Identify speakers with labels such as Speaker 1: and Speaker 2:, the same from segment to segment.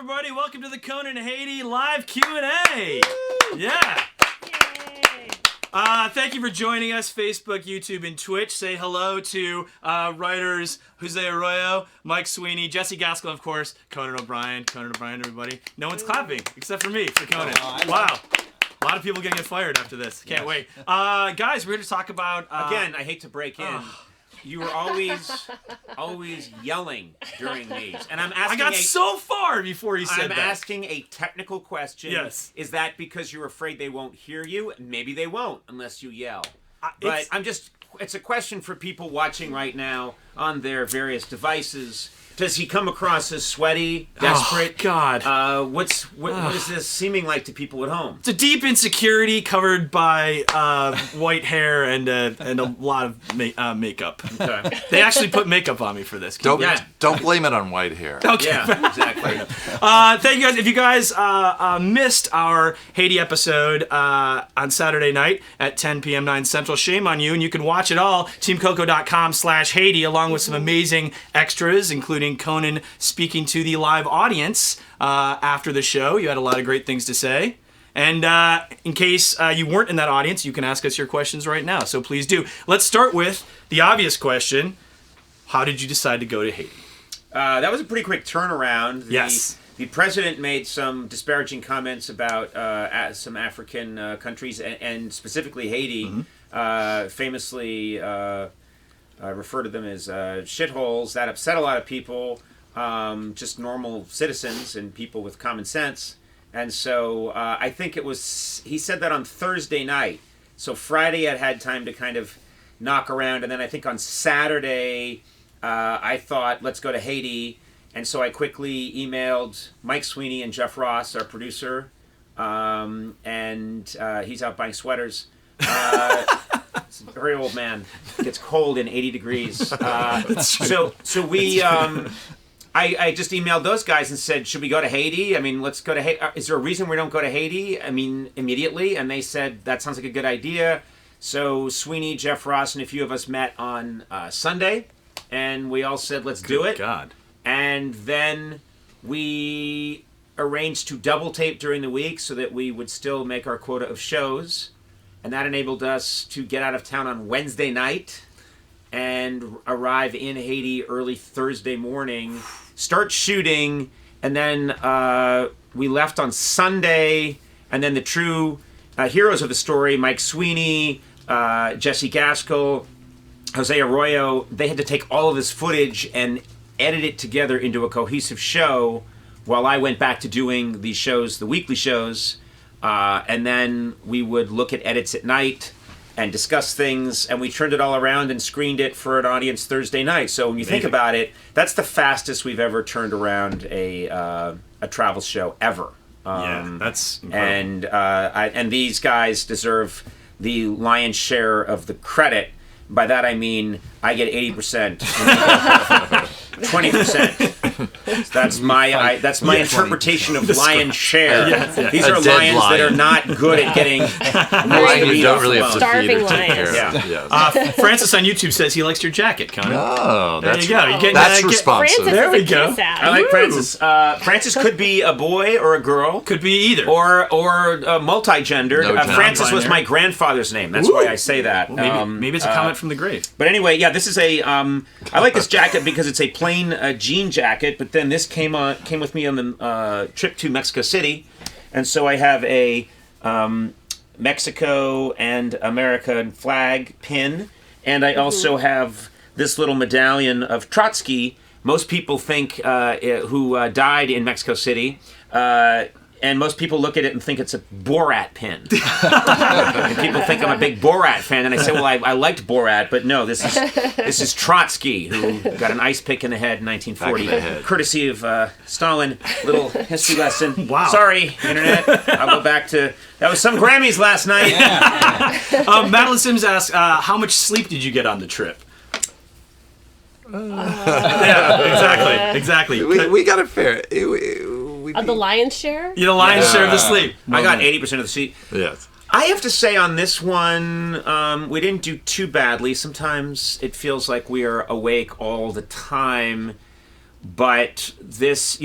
Speaker 1: Everybody, welcome to the Conan Haiti live Q&A. Yeah.
Speaker 2: Yay.
Speaker 1: Thank you for joining us, Facebook, YouTube, and Twitch. Say hello to writers Jose Arroyo, Mike Sweeney, Jesse Gaskell, of course, Conan O'Brien, everybody. No one's clapping except for me for Conan. Wow. A lot of people gonna get fired after this. Can't wait. Guys, we're here to talk about...
Speaker 3: Again, I hate to break in. You were always yelling during these. And I'm asking
Speaker 1: I got so far before he said that.
Speaker 3: I'm asking a technical question.
Speaker 1: Yes.
Speaker 3: Is that because you're afraid they won't hear you? Maybe they won't unless you yell. But it's a question for people watching right now on their various devices. Does he come across as sweaty, desperate?
Speaker 1: Oh, God.
Speaker 3: What is this seeming like to people at home?
Speaker 1: It's a deep insecurity covered by white hair and a lot of makeup.
Speaker 3: Okay.
Speaker 1: They actually put makeup on me for this.
Speaker 4: Don't blame it on white hair.
Speaker 1: Okay.
Speaker 3: Yeah, exactly.
Speaker 1: Thank you guys. If you guys missed our Haiti episode on Saturday night at 10 p.m. 9 Central, shame on you. And you can watch it all, teamcoco.com/Haiti, along with some amazing extras, including Conan speaking to the live audience after the show. You had a lot of great things to say. And in case you weren't in that audience, you can ask us your questions right now. So please do. Let's start with the obvious question. How did you decide to go to Haiti?
Speaker 3: That was a pretty quick turnaround.
Speaker 1: Yes.
Speaker 3: The president made some disparaging comments about some African countries, and specifically Haiti. Mm-hmm. Famously refer to them as shitholes. That upset a lot of people, just normal citizens and people with common sense. And so I think he said that on Thursday night. So Friday I'd had time to kind of knock around, and then I think on Saturday I thought, let's go to Haiti. And so I quickly emailed Mike Sweeney and Jeff Ross, our producer, and he's out buying sweaters. It's a very old man. It gets cold in 80 degrees. So we, I just emailed those guys and said, should we go to Haiti? I mean, let's go to Haiti. Is there a reason we don't go to Haiti? I mean, immediately. And they said, that sounds like a good idea. So Sweeney, Jeff Ross, and a few of us met on Sunday. And we all said, let's do it.
Speaker 1: God.
Speaker 3: And then we arranged to double tape during the week so that we would still make our quota of shows. And that enabled us to get out of town on Wednesday night and arrive in Haiti early Thursday morning, start shooting, and then we left on Sunday. And then the true heroes of the story, Mike Sweeney, Jesse Gaskell, Jose Arroyo, they had to take all of this footage and edit it together into a cohesive show while I went back to doing these shows, the weekly shows. And then we would look at edits at night and discuss things, and we turned it all around and screened it for an audience Thursday night. So when you think about it, that's the fastest we've ever turned around a travel show ever.
Speaker 1: Yeah, that's incredible.
Speaker 3: And these guys deserve the lion's share of the credit. By that I mean I get 80%, 20%. That's my interpretation of lion's share.
Speaker 1: Yes.
Speaker 3: These are lions that are not good at getting
Speaker 4: You don't really have to feed or take care.
Speaker 3: Yeah.
Speaker 4: Yes.
Speaker 1: Francis on YouTube says he likes your jacket, Conan.
Speaker 4: Oh,
Speaker 1: There
Speaker 4: that's
Speaker 1: you go. You're getting
Speaker 4: that's
Speaker 1: that-
Speaker 4: responsive.
Speaker 2: Francis
Speaker 1: There
Speaker 2: is
Speaker 1: we
Speaker 2: a
Speaker 1: go.
Speaker 2: kiss ass.
Speaker 3: I like Francis. Francis could be a boy or a girl.
Speaker 1: Could be either.
Speaker 3: Or multi-gendered.
Speaker 4: No gender.
Speaker 3: Francis was my grandfather's name. That's why I say that.
Speaker 1: Maybe it's a comment from the grave.
Speaker 3: But anyway, yeah, this is a. I like this jacket because it's a plain jean jacket. But then this came with me on the trip to Mexico City, and so I have a Mexico and American flag pin, and I also have this little medallion of Trotsky. Most people think who died in Mexico City. And most people look at it and think it's a Borat pin. And people think I'm a big Borat fan, and I say, well, I liked Borat, but no, this is Trotsky, who got an ice pick in the head in 1940, courtesy of Stalin. Little history lesson.
Speaker 1: Wow.
Speaker 3: Sorry, Internet. I'll go back to... That was some Grammys last night.
Speaker 1: Madeline Sims asks, how much sleep did you get on the trip? Yeah, exactly.
Speaker 4: We got it fair.
Speaker 2: Of the lion's share?
Speaker 1: You're the lion's share of the sleep.
Speaker 3: I got 80% of the seat.
Speaker 4: Yes.
Speaker 3: I have to say on this one, we didn't do too badly. Sometimes it feels like we are awake all the time, but this,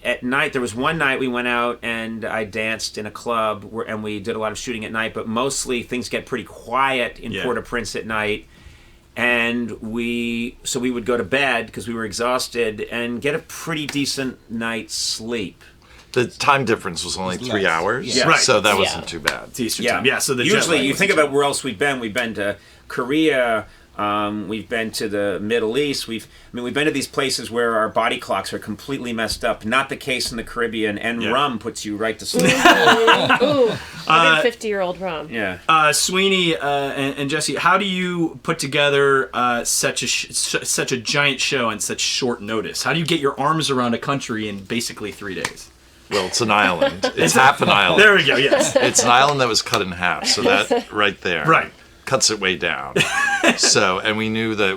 Speaker 3: at night, there was one night we went out and I danced in a club and we did a lot of shooting at night, but mostly things get pretty quiet in Port-au-Prince at night. And we would go to bed because we were exhausted and get a pretty decent night's sleep.
Speaker 4: The time difference was only 3 hours,
Speaker 1: Right.
Speaker 4: So that wasn't too bad.
Speaker 1: It's Eastern time. Yeah, so the
Speaker 3: usually
Speaker 1: jet
Speaker 3: you
Speaker 1: lag
Speaker 3: think
Speaker 1: wasn't
Speaker 3: about where else we've been. We've been to Korea. We've been to the Middle East. We've been to these places where our body clocks are completely messed up. Not the case in the Caribbean, and rum puts you right to sleep.
Speaker 2: Ooh, 150-year-old rum.
Speaker 3: Yeah.
Speaker 1: Sweeney and Jesse, how do you put together such a giant show on such short notice? How do you get your arms around a country in basically 3 days?
Speaker 4: Well, it's an island. It's half an island.
Speaker 1: There we go. Yes.
Speaker 4: It's an island that was cut in half, so that right there
Speaker 1: Right.
Speaker 4: cuts it way down. So, and we knew that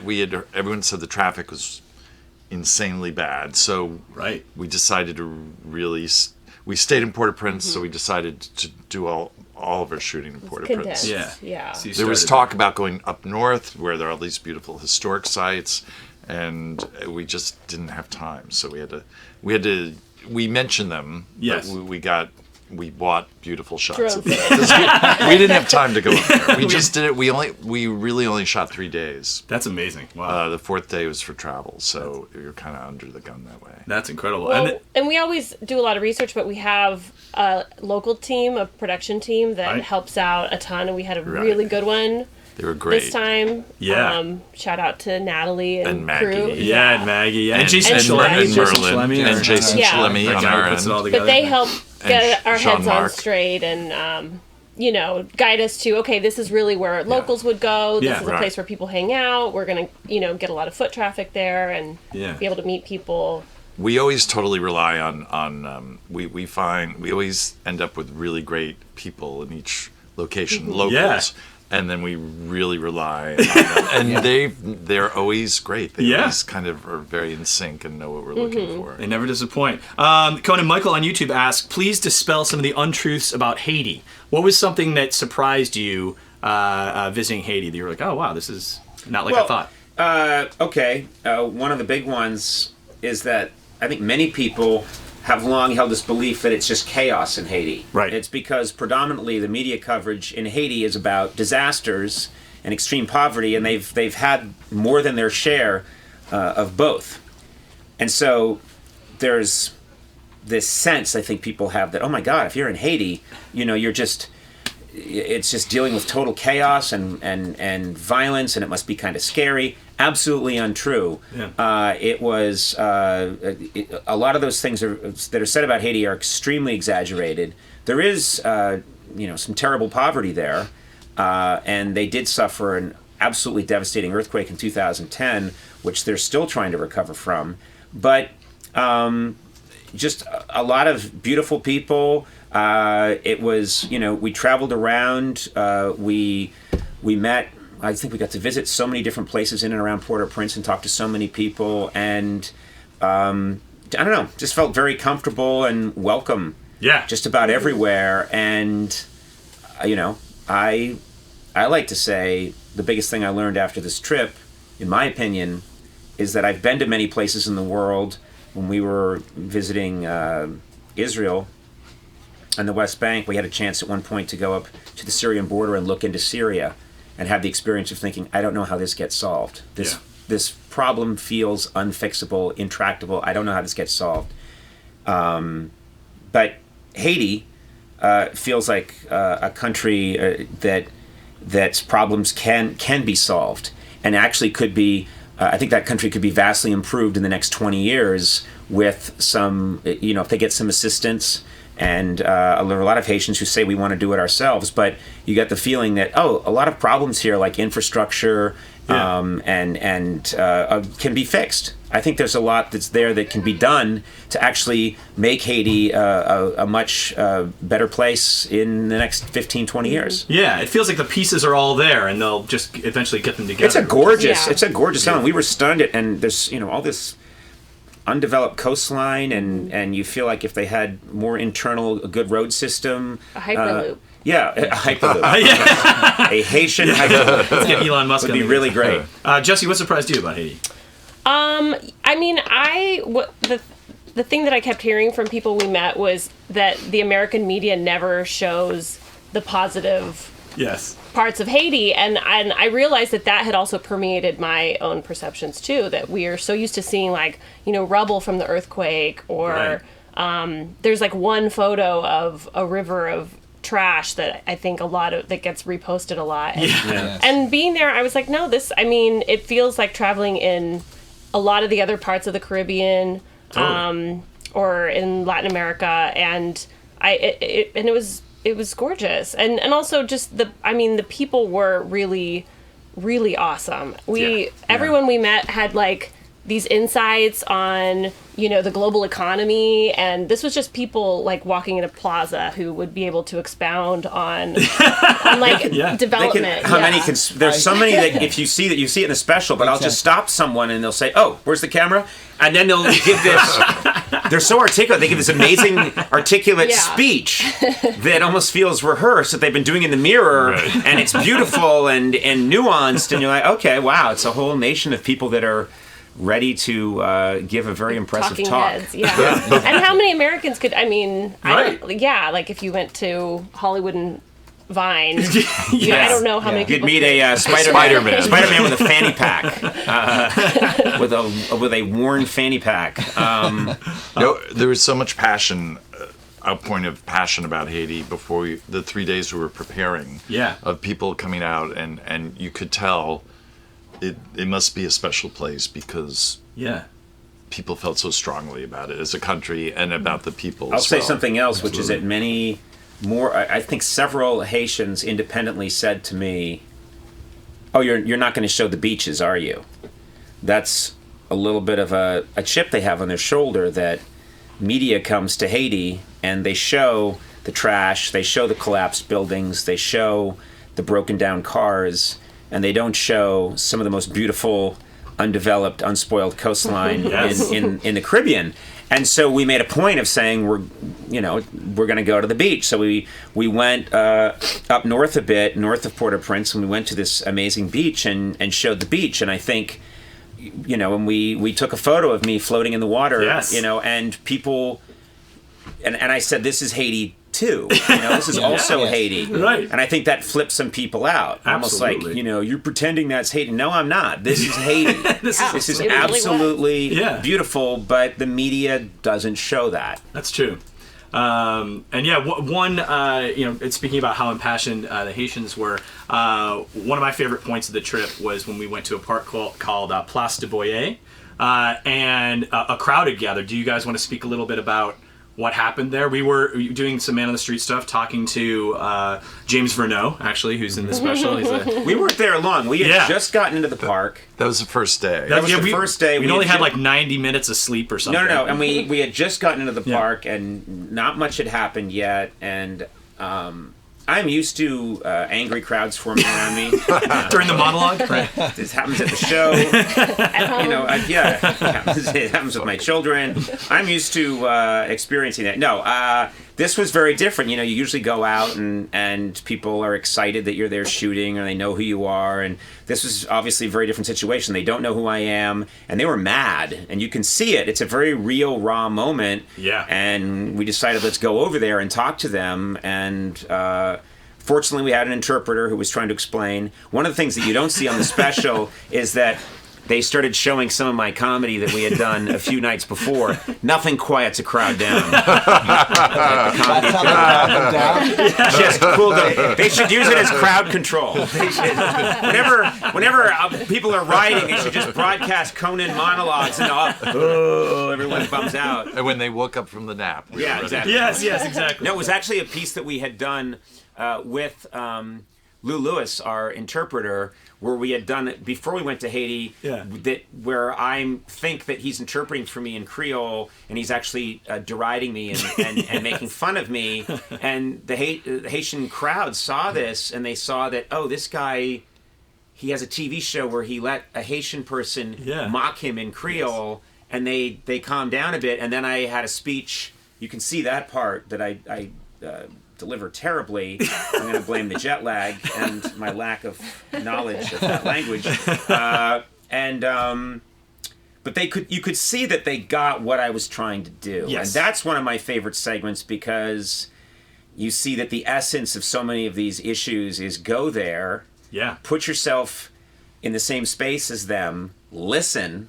Speaker 4: everyone said the traffic was insanely bad. So
Speaker 1: Right.
Speaker 4: we decided to we stayed in Port-au-Prince, so we decided to do all of our shooting in Port-au-Prince.
Speaker 2: Condensed.
Speaker 1: Yeah.
Speaker 2: Yeah.
Speaker 1: So you
Speaker 4: There was
Speaker 1: started-
Speaker 4: talk about going up north where there are all these beautiful historic sites, and we just didn't have time. So we mentioned them.
Speaker 1: Yes.
Speaker 4: But we bought beautiful shots
Speaker 2: Drone
Speaker 4: of them. 'Cause we didn't have time to go up there. We just did it. We really only shot 3 days.
Speaker 1: That's amazing. Wow.
Speaker 4: The 4th day was for travel, so you're kind of under the gun that way.
Speaker 1: That's incredible.
Speaker 2: Well, and we always do a lot of research, but we have a local team, a production team that
Speaker 1: Right.
Speaker 2: helps out a ton, and we had a
Speaker 4: Right.
Speaker 2: really good one
Speaker 4: They were great.
Speaker 2: this time.
Speaker 1: Yeah.
Speaker 2: Shout out to Natalie and
Speaker 4: Maggie.
Speaker 2: crew.
Speaker 1: yeah, and Maggie. Yeah. And Jason
Speaker 2: and
Speaker 1: Schlemme.
Speaker 2: Maggie.
Speaker 1: Jason
Speaker 4: Merlin
Speaker 1: Schlemme,
Speaker 4: and
Speaker 1: or-
Speaker 4: Jason
Speaker 2: Yeah.
Speaker 4: Schlemme
Speaker 1: That
Speaker 4: on
Speaker 1: guy
Speaker 4: our
Speaker 1: who puts it all
Speaker 4: end.
Speaker 1: together.
Speaker 2: But they help get our heads on
Speaker 4: Jean-Marc.
Speaker 2: straight and, guide us to, okay, this is really where locals would go. This
Speaker 1: Yeah,
Speaker 2: is a
Speaker 1: right.
Speaker 2: place where people hang out. We're going to, get a lot of foot traffic there and
Speaker 1: Yeah.
Speaker 2: be able to meet people.
Speaker 4: We always totally rely on we find we always end up with really great people in each location, locals,
Speaker 1: Yeah.
Speaker 4: and then we really rely on them. And they're always great. They
Speaker 1: Yeah.
Speaker 4: always kind of are very in sync and know what we're looking for.
Speaker 1: They never disappoint. Conan Michael on YouTube asked, please dispel some of the untruths about Haiti. What was something that surprised you visiting Haiti that you were like, oh, wow, this is not like I thought?
Speaker 3: Okay. One of the big ones is that I think many people have long held this belief that it's just chaos in Haiti.
Speaker 1: Right.
Speaker 3: It's because predominantly the media coverage in Haiti is about disasters and extreme poverty, and they've had more than their share of both. And so there's this sense I think people have that, oh my God, if you're in Haiti, it's just dealing with total chaos and violence, and it must be kind of scary. Absolutely untrue.
Speaker 1: Yeah.
Speaker 3: It was a lot of those things that are said about Haiti are extremely exaggerated. There is some terrible poverty there, and they did suffer an absolutely devastating earthquake in 2010, which they're still trying to recover from. But just a lot of beautiful people. It was, we traveled around. We met. I think we got to visit so many different places in and around Port-au-Prince and talk to so many people, and I don't know, just felt very comfortable and welcome.
Speaker 1: Yeah.
Speaker 3: Just about everywhere, and I like to say the biggest thing I learned after this trip, in my opinion, is that I've been to many places in the world. When we were visiting Israel and the West Bank, we had a chance at one point to go up to the Syrian border and look into Syria and have the experience of thinking, I don't know how this gets solved. This problem feels unfixable, intractable. I don't know how this gets solved. But Haiti feels like a country that's problems can be solved, and actually could be. I think that country could be vastly improved in the next 20 years with some, if they get some assistance. And there are a lot of Haitians who say we want to do it ourselves, but you get the feeling that, a lot of problems here, like infrastructure, and can be fixed. I think there's a lot that's there that can be done to actually make Haiti a much better place in the next 15, 20 years.
Speaker 1: Yeah, it feels like the pieces are all there, and they'll just eventually get them together.
Speaker 3: It's a gorgeous island. We were stunned at, and there's all this undeveloped coastline, and you feel like if they had more internal, a good road system,
Speaker 2: A hyperloop.
Speaker 3: a hyperloop, a Haitian hyperloop.
Speaker 1: Let's get Elon Musk
Speaker 3: would
Speaker 1: on
Speaker 3: be
Speaker 1: the
Speaker 3: really great.
Speaker 1: Jesse, what surprised you about Haiti?
Speaker 2: I mean, the the thing that I kept hearing from people we met was that the American media never shows the positive
Speaker 1: Yes.
Speaker 2: parts of Haiti, and I realized that had also permeated my own perceptions too, that we are so used to seeing like, rubble from the earthquake, or there's like one photo of a river of trash that I think that gets reposted a lot. And being there, I was like, no, it feels like traveling in a lot of the other parts of the Caribbean, or in Latin America, and it was gorgeous, and also just the people were really, really awesome. Everyone we met had like these insights on the global economy, and this was just people like walking in a plaza who would be able to expound on like development.
Speaker 3: There's so many that if you see it in a special, but I'll just stop someone and they'll say, "Oh, where's the camera?" And then they'll give this. They're so articulate. They give this amazing articulate speech that almost feels rehearsed, that they've been doing in the mirror, and it's beautiful and nuanced, and you're like, okay, wow, it's a whole nation of people that are ready to give a very impressive
Speaker 2: talking
Speaker 3: talk.
Speaker 2: Heads, and how many Americans could? Like if you went to Hollywood and Vine, I don't know how many people.
Speaker 3: You'd meet a Spider-Man with a fanny pack, with a worn fanny pack.
Speaker 4: There was so much passion. Outpouring of passion about Haiti before the 3 days we were preparing. Of people coming out, and you could tell. It must be a special place because people felt so strongly about it as a country and about the people.
Speaker 3: I'll say something else, which is that I think several Haitians independently said to me, "Oh, you're not going to show the beaches, are you?" That's a little bit of a chip they have on their shoulder, that media comes to Haiti and they show the trash, they show the collapsed buildings, they show the broken down cars, and they don't show some of the most beautiful, undeveloped, unspoiled coastline in the Caribbean. And so we made a point of saying we're going to go to the beach. So we went up north a bit, north of Port-au-Prince, and we went to this amazing beach and showed the beach. And I think, when we took a photo of me floating in the water, and people, and I said, this is Haiti too. This is also Haiti.
Speaker 1: Right.
Speaker 3: And I think that flips some people out.
Speaker 1: Absolutely.
Speaker 3: Almost like, you're pretending that's Haiti. No, I'm not. This is Haiti. This is
Speaker 2: really
Speaker 3: absolutely beautiful, but the media doesn't show that.
Speaker 1: That's true. Speaking about how impassioned the Haitians were, one of my favorite points of the trip was when we went to a park called Place de Boyer, and a crowd had gathered. Do you guys want to speak a little bit about what happened there? We were doing some man on the street stuff, talking to James Verneau, actually, who's in the special.
Speaker 3: We weren't there long. We had just gotten into the park.
Speaker 4: That was the first day.
Speaker 3: That was the first day.
Speaker 1: We only had like 90 minutes of sleep or something.
Speaker 3: No. And we had just gotten into the park, and not much had happened yet. And I'm used to angry crowds forming around me.
Speaker 1: During the monologue? Right.
Speaker 3: This happens at the show. It happens with my children. I'm used to experiencing that. No, this was very different. You usually go out and people are excited that you're there shooting, or they know who you are. And this was obviously a very different situation. They don't know who I am, and they were mad. And you can see it. It's a very real, raw moment.
Speaker 1: Yeah.
Speaker 3: And we decided, let's go over there and talk to them. And fortunately, we had an interpreter who was trying to explain. One of the things that you don't see on the special is that they started showing some of my comedy that we had done a few nights before. Nothing quiets a crowd down. Just cool down. They should use it as crowd control. Whenever people are rioting, they should just broadcast Conan monologues and everyone bums out.
Speaker 4: And when they woke up from the nap.
Speaker 3: Yeah, exactly.
Speaker 1: Yes, exactly.
Speaker 3: No, it was actually a piece that we had done with Lou Lewis, our interpreter, where we had done it before we went to Haiti, where I think that he's interpreting for me in Creole, and he's actually deriding me and making fun of me. And the Haitian crowd saw this, and they saw that, this guy, he has a TV show where he let a Haitian person mock him in Creole, and they calmed down a bit. And then I had a speech. You can see that part that I deliver terribly. I'm going to blame the jet lag and my lack of knowledge of that language. But but you could see that they got what I was trying to do.
Speaker 1: Yes.
Speaker 3: And that's one of my favorite segments because you see that the essence of so many of these issues is go there, put yourself in the same space as them, listen,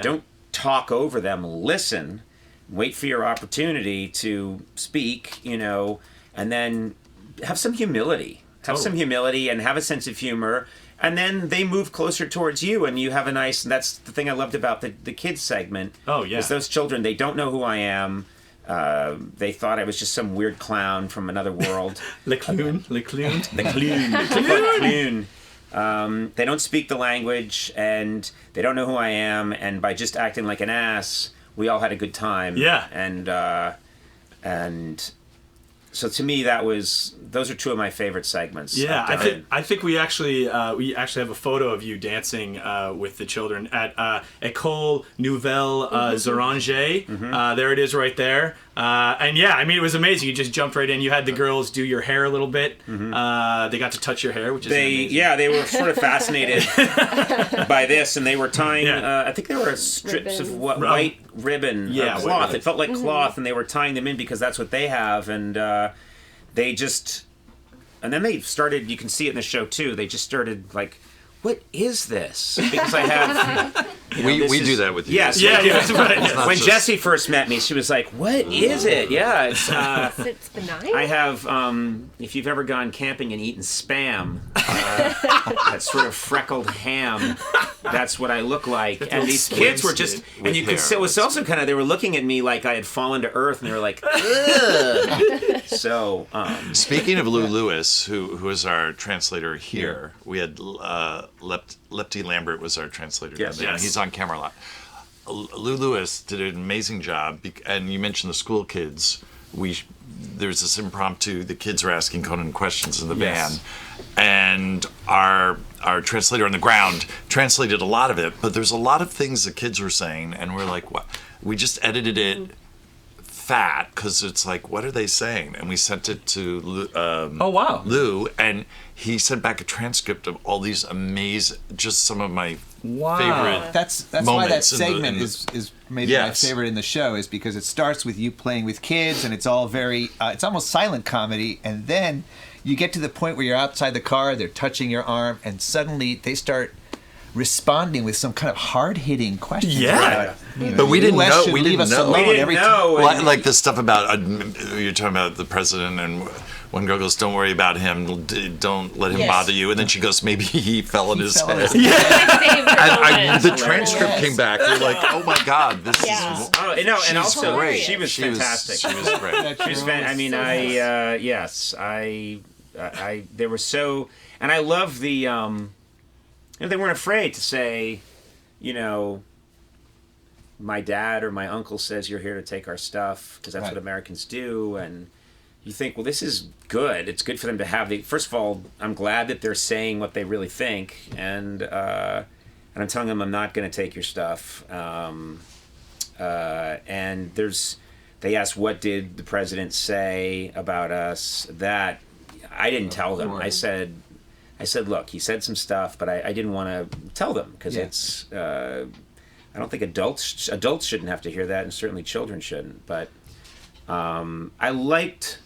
Speaker 3: don't talk over them, listen, wait for your opportunity to speak, and then have some humility. Have some humility and have a sense of humor. And then they move closer towards you, and you have a nice... And that's the thing I loved about the kids segment.
Speaker 1: Oh, yeah.
Speaker 3: Is those children, they don't know who I am. They thought I was just some weird clown from another world.
Speaker 1: Le clown.
Speaker 3: The clown. They don't speak the language, and they don't know who I am. And by just acting like an ass, we all had a good time.
Speaker 1: Yeah.
Speaker 3: And so to me, those are two of my favorite segments.
Speaker 1: Yeah, I think we actually have a photo of you dancing with the children at École Nouvelle Zoranger. There it is, right there. And yeah, I mean, it was amazing. You just jumped right in. You had the girls do your hair a little bit. They got to touch your hair, which is amazing.
Speaker 3: Yeah, they were sort of fascinated by this, and they were tying. I think they were strips of white ribbon, cloth. It felt like cloth, and they were tying them in because that's what they have, and they just. And then they started. You can see it in the show too. They just started like, what is this? Because I have.
Speaker 4: We do that with you.
Speaker 3: Yes.
Speaker 1: Yeah.
Speaker 3: When Jessie first met me, she was like, "What is it?" Yeah,
Speaker 2: it's benign.
Speaker 3: I have. If you've ever gone camping and eaten spam, that sort of freckled ham, that's what I look like. And these kids were just, and you could see it was also kind of. They were looking at me like I had fallen to earth, and they were like, "Ugh." So.
Speaker 4: Speaking of Lou Lewis, who is our translator here, we had Lepty Lambert was our translator.
Speaker 3: Yes.
Speaker 4: And he's on camera a lot. Lou Lewis did an amazing job, and you mentioned the school kids. There's this impromptu. The kids are asking Conan questions in the van, and our translator on the ground translated a lot of it. But there's a lot of things the kids were saying, and we're like, what? We just edited it fat because it's like, what are they saying? And we sent it to Lou, and he sent back a transcript of all these amazing, just some of my favorite.
Speaker 5: That's why that segment is maybe my favorite in the show, is because it starts with you playing with kids, and it's all very it's almost silent comedy, and then you get to the point where you're outside the car, they're touching your arm, and suddenly they start responding with some kind of hard-hitting questions.
Speaker 1: Yeah.
Speaker 4: But we didn't know. We didn't
Speaker 3: know.
Speaker 4: Like the stuff about you're talking about the president, and one girl goes, "Don't worry about him. Don't let him bother you." And then she goes, "Maybe he fell on his head." The transcript came back. We're like, "Oh my God, this is."
Speaker 3: Oh no! And also,
Speaker 4: great.
Speaker 3: She was fantastic.
Speaker 4: She was great.
Speaker 3: She was I mean, they were so, and I love the. They weren't afraid to say, my dad or my uncle says you're here to take our stuff, because that's what Americans do. And you think, well, this is good. It's good for them to have first of all, I'm glad that they're saying what they really think. And I'm telling them I'm not going to take your stuff. And they asked, what did the president say about us? That I didn't tell them. I said, look, he said some stuff, but I didn't want to tell them because it's. I don't think adults shouldn't have to hear that, and certainly children shouldn't. But I liked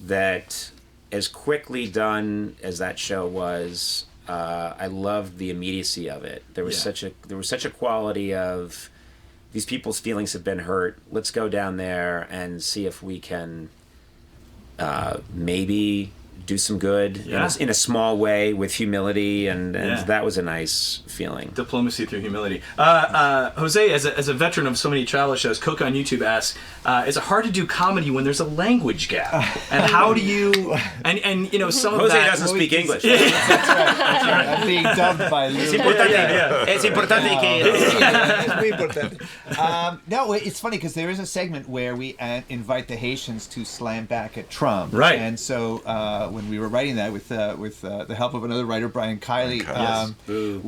Speaker 3: that as quickly done as that show was. I loved the immediacy of it. There was such a quality of these people's feelings have been hurt. Let's go down there and see if we can maybe do some good in a small way with humility, and that was a nice feeling.
Speaker 1: Diplomacy through humility. Jose, as a veteran of so many travel shows, Coco on YouTube asks, is it hard to do comedy when there's a language gap? And how do you... And some of
Speaker 3: Jose
Speaker 1: that...
Speaker 3: doesn't speak English.
Speaker 5: That's right. I'm being dubbed by Lou.
Speaker 3: Es importante que...
Speaker 5: No, it's funny because there is a segment where we invite the Haitians to slam back at Trump.
Speaker 1: Right.
Speaker 5: And so when we were writing that with the help of another writer, Brian Kiley. He's been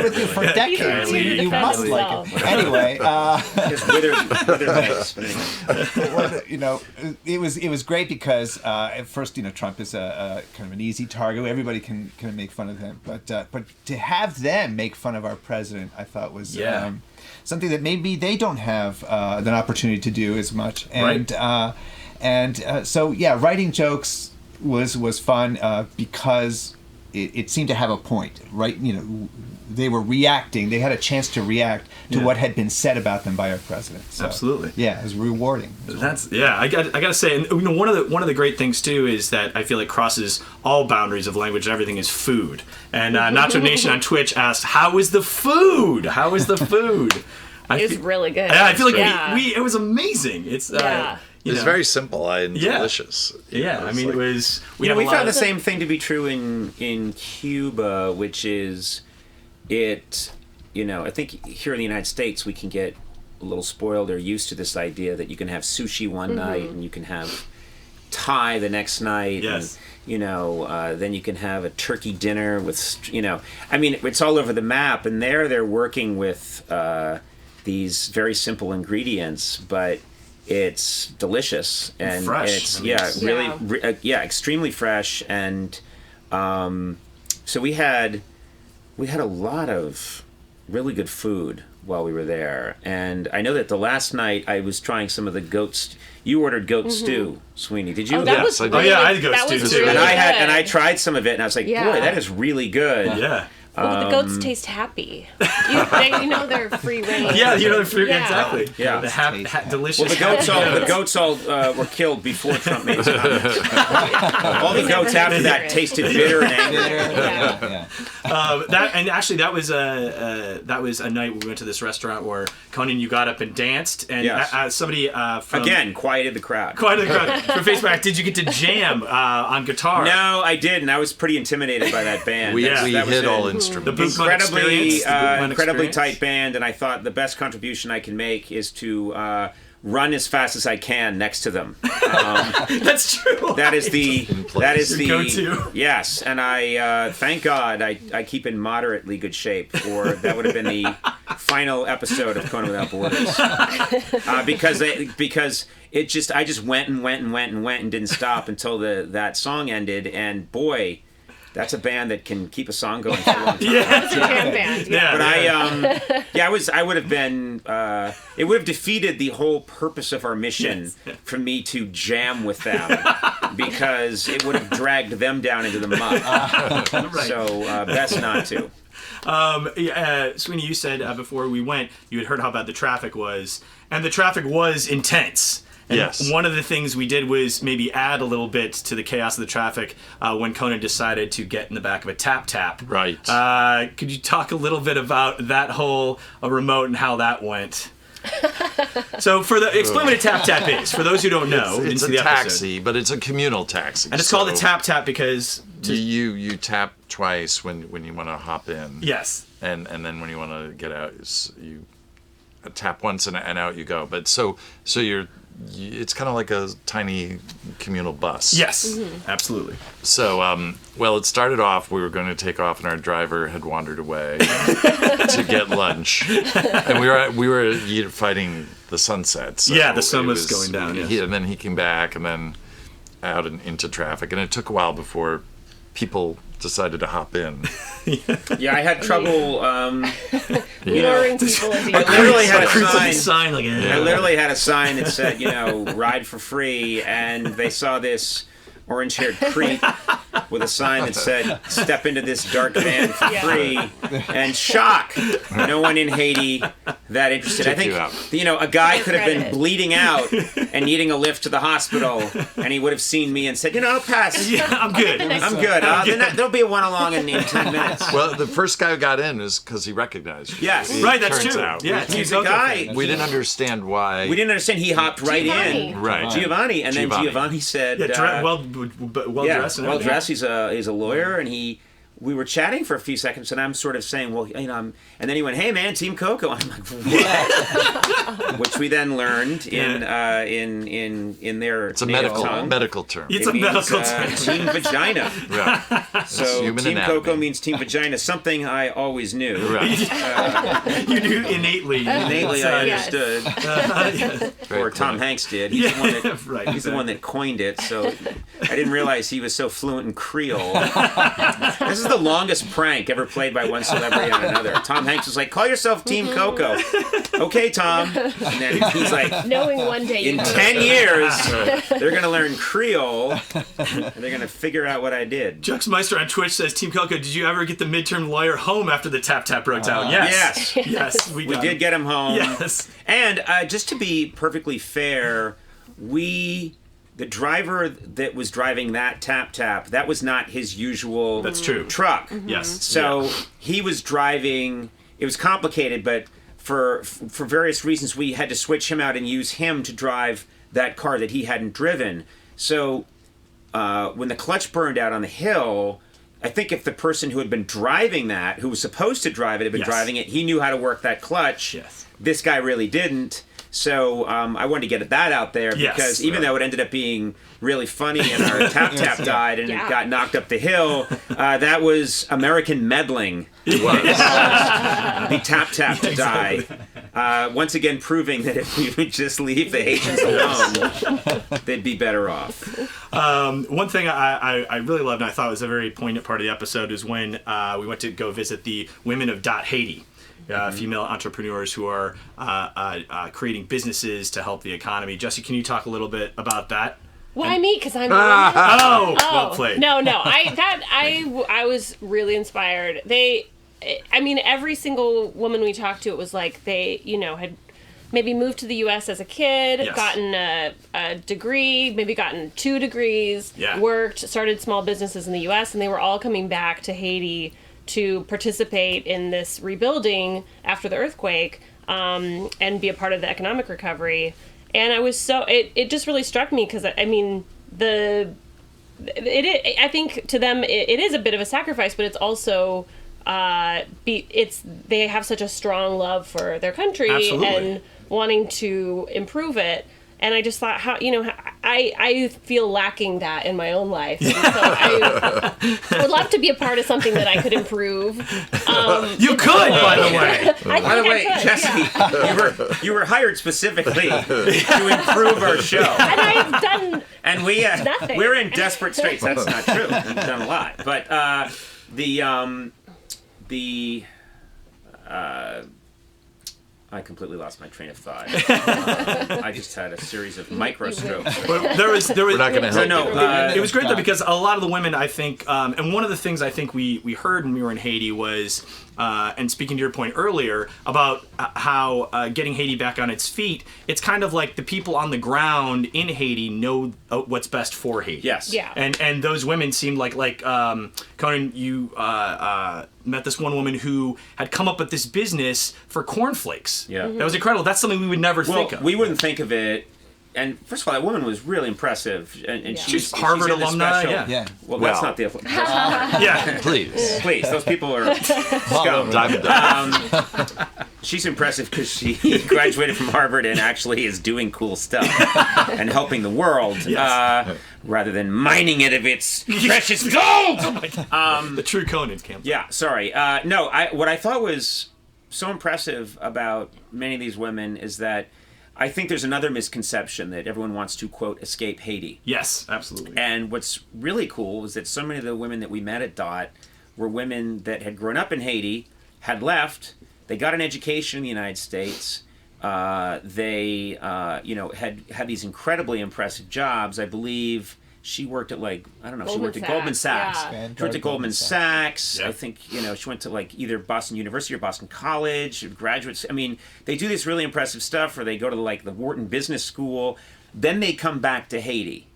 Speaker 5: with you for decades. You must like him. Anyway,
Speaker 3: just withered legs.
Speaker 5: It was great because at first, Trump is a kind of an easy target. Everybody can make fun of him, but to have them make fun of our president, I thought was something that maybe they don't have an opportunity to do as much. And so writing jokes was fun because it seemed to have a point, right? They were reacting. They had a chance to react to what had been said about them by our president. So,
Speaker 1: absolutely.
Speaker 5: Yeah, it was rewarding.
Speaker 1: I got to say, and one of the great things too is that I feel it crosses all boundaries of language and everything is food. And Nacho Nation on Twitch asked, "How is the food? How is the food?"
Speaker 2: It's really good.
Speaker 1: I feel like we it was amazing. It's
Speaker 4: It's very simple and delicious.
Speaker 1: Yeah, I mean, it was.
Speaker 3: We found the same thing to be true in Cuba, which is it. I think here in the United States we can get a little spoiled or used to this idea that you can have sushi one night and you can have Thai the next night.
Speaker 1: Yes.
Speaker 3: And, then you can have a turkey dinner with. I mean, it's all over the map, and they're working with these very simple ingredients, but it's delicious and
Speaker 1: fresh.
Speaker 3: It's extremely fresh. And so we had a lot of really good food while we were there. And I know that the last night I was trying some of the goat. You ordered goat stew, Sweeney. Did you?
Speaker 2: Oh, that was really
Speaker 1: I had goat stew too.
Speaker 3: And I tried some of it, and I was like, boy, that is really good.
Speaker 1: Yeah.
Speaker 2: Well, the goats taste happy. They're free range.
Speaker 1: Yeah, they're free.
Speaker 2: Yeah.
Speaker 1: Exactly.
Speaker 3: Yeah.
Speaker 1: The delicious.
Speaker 3: Well, the goats all were killed before Trump made his comments. All the goats after that tasted bitter and angry.
Speaker 1: That was a night we went to this restaurant where Conan, you got up and danced, and somebody from
Speaker 3: again quieted the crowd.
Speaker 1: From Facebook, did you get to jam on guitar?
Speaker 3: No, I didn't. I was pretty intimidated by that band.
Speaker 4: We hit all instruments.
Speaker 1: The
Speaker 3: incredibly tight band, and I thought the best contribution I can make is to run as fast as I can next to them.
Speaker 1: That's true.
Speaker 3: That is the
Speaker 1: go-to.
Speaker 3: Yes, and I thank God I keep in moderately good shape, or that would have been the final episode of Conan Without Borders. Because I just went and didn't stop until that song ended, and boy. That's a band that can keep a song going for a long time.
Speaker 2: That's a jam band.
Speaker 3: But I would have been. It would have defeated the whole purpose of our mission for me to jam with them, because it would have dragged them down into the mud. So best not to.
Speaker 1: Sweeney, you said before we went, you had heard how bad the traffic was, and the traffic was intense. And one of the things we did was maybe add a little bit to the chaos of the traffic when Conan decided to get in the back of a tap-tap.
Speaker 4: Right.
Speaker 1: Could you talk a little bit about that whole remote and how that went? So explain what a tap-tap is, for those who don't know.
Speaker 4: It's a taxi, but it's a communal taxi.
Speaker 1: And it's called a tap-tap because...
Speaker 4: You tap twice when you want to hop in.
Speaker 1: Yes.
Speaker 4: And then when you want to get out, you tap once and out you go. But so it's kind of like a tiny communal bus.
Speaker 1: Yes, absolutely.
Speaker 4: So, it started off, we were going to take off, and our driver had wandered away to get lunch. And we were fighting the sunset. So
Speaker 1: the sun was going down,
Speaker 4: and then he came back, and then out and into traffic. And it took a while before people decided to hop in.
Speaker 3: I had trouble.
Speaker 2: Luring people into your
Speaker 3: I literally had a
Speaker 1: sign.
Speaker 3: I literally had a sign that said, ride for free, and they saw this orange-haired creep with a sign that said, step into this dark van for free, and shock. No one in Haiti that interested. I think, a guy could have been bleeding out and needing a lift to the hospital, and he would have seen me and said, I'll pass.
Speaker 1: Yeah, I'm good.
Speaker 3: I'm good. There'll be a one along in 10 minutes.
Speaker 4: Well, the first guy who got in is because he recognized you.
Speaker 3: Yes.
Speaker 1: Right, that's true.
Speaker 4: Out.
Speaker 1: Yeah,
Speaker 3: he's a guy.
Speaker 4: We didn't understand why.
Speaker 3: We didn't understand. He hopped right in.
Speaker 4: Right.
Speaker 3: Giovanni. And then Giovanni said...
Speaker 1: well dressed.
Speaker 3: Well dressed. He's a lawyer, and he we were chatting for a few seconds, and I'm sort of saying, well, and then he went, hey man, Team Coco. I'm like, what? Which we then learned in their
Speaker 4: it's a
Speaker 3: native tongue.
Speaker 4: medical term.
Speaker 1: It's a medical term.
Speaker 3: Team Vagina.
Speaker 4: Right.
Speaker 3: So Team Coco means Team Vagina, something I always knew.
Speaker 1: Right. You knew innately.
Speaker 3: Innately, I understood. Or Tom Hanks did. He's the one that coined it. So I didn't realize he was so fluent in Creole. This is the longest prank ever played by one celebrity on another. Tom Hanks was like, call yourself Team Coco. Okay, Tom. And then he's like,
Speaker 2: knowing one day
Speaker 3: in 10 years, they're going to learn Creole, and they're going to figure out what I did.
Speaker 1: Juxmeister on Twitch says, Team Coco, did you ever get the midterm lawyer home after the tap broke down? Yes. Yes, we
Speaker 3: did get him home.
Speaker 1: Yes.
Speaker 3: And just to be perfectly fair, the driver that was driving that tap, that was not his usual
Speaker 1: That's true.
Speaker 3: truck.
Speaker 2: Mm-hmm.
Speaker 1: Yes.
Speaker 3: So he was driving, it was complicated, but for various reasons we had to switch him out and use him to drive that car that he hadn't driven. So when the clutch burned out on the hill, I think if the person who had been driving that, who was supposed to drive it, had been driving it, he knew how to work that clutch.
Speaker 1: Yes.
Speaker 3: This guy really didn't. So I wanted to get that out there because even though it ended up being really funny and our tap died and it got knocked up the hill, that was American meddling. It was. The tap die. Once again proving that if we would just leave the Haitians alone, they'd be better off.
Speaker 1: One thing I really loved and I thought was a very poignant part of the episode is when we went to go visit the women of Haiti. Female entrepreneurs who are creating businesses to help the economy. Jesse, can you talk a little bit about that?
Speaker 2: Why me? Because I'm.
Speaker 1: Well played.
Speaker 2: No. I was really inspired. Every single woman we talked to, it was like they, had maybe moved to the U.S. as a kid, gotten a degree, maybe gotten 2 degrees, worked, started small businesses in the U.S., and they were all coming back to Haiti to participate in this rebuilding after the earthquake and be a part of the economic recovery. And I was it just really struck me because, I think to them it is a bit of a sacrifice, but it's also they have such a strong love for their country and wanting to improve it. And I just thought, I feel lacking that in my own life. And so I would love to be a part of something that I could improve.
Speaker 1: You could, by the way.
Speaker 3: By the way, Jesse, you were hired specifically to improve our show.
Speaker 2: And I've done nothing.
Speaker 3: We're in desperate straits. That's not true. We've done a lot. But I completely lost my train of thought. I just had a series of micro strokes.
Speaker 1: But there was.
Speaker 4: We're not going to help you.
Speaker 1: It was great though because a lot of the women, I think, and one of the things I think we heard when we were in Haiti was, and speaking to your point earlier about how getting Haiti back on its feet, it's kind of like the people on the ground in Haiti know what's best for Haiti.
Speaker 3: Yes.
Speaker 2: Yeah.
Speaker 1: And those women seemed like Conan, you met this one woman who had come up with this business for cornflakes.
Speaker 3: Yeah.
Speaker 1: That was incredible. That's something we would never think of.
Speaker 3: We wouldn't think of it. And first of all, that woman was really impressive. And
Speaker 1: she's Harvard alumni.
Speaker 3: Yeah. Well, that's not the...
Speaker 1: Yeah.
Speaker 4: Please.
Speaker 3: Those people are scum. She's impressive because she graduated from Harvard and actually is doing cool stuff and helping the world rather than mining it of its precious gold.
Speaker 1: Oh my God. The true Conan camp.
Speaker 3: Yeah, sorry. What I thought was so impressive about many of these women is that I think there's another misconception that everyone wants to, quote, escape Haiti.
Speaker 1: Yes, absolutely.
Speaker 3: And what's really cool is that so many of the women that we met at DOT were women that had grown up in Haiti, had left, they got an education in the United States, they had these incredibly impressive jobs. I believe she worked at Goldman Sachs.
Speaker 2: Yeah.
Speaker 3: She went to Goldman Sachs.
Speaker 1: Yep.
Speaker 3: I think, she went to either Boston University or Boston College, graduates. I mean, they do this really impressive stuff, or they go to the Wharton Business School. Then they come back to Haiti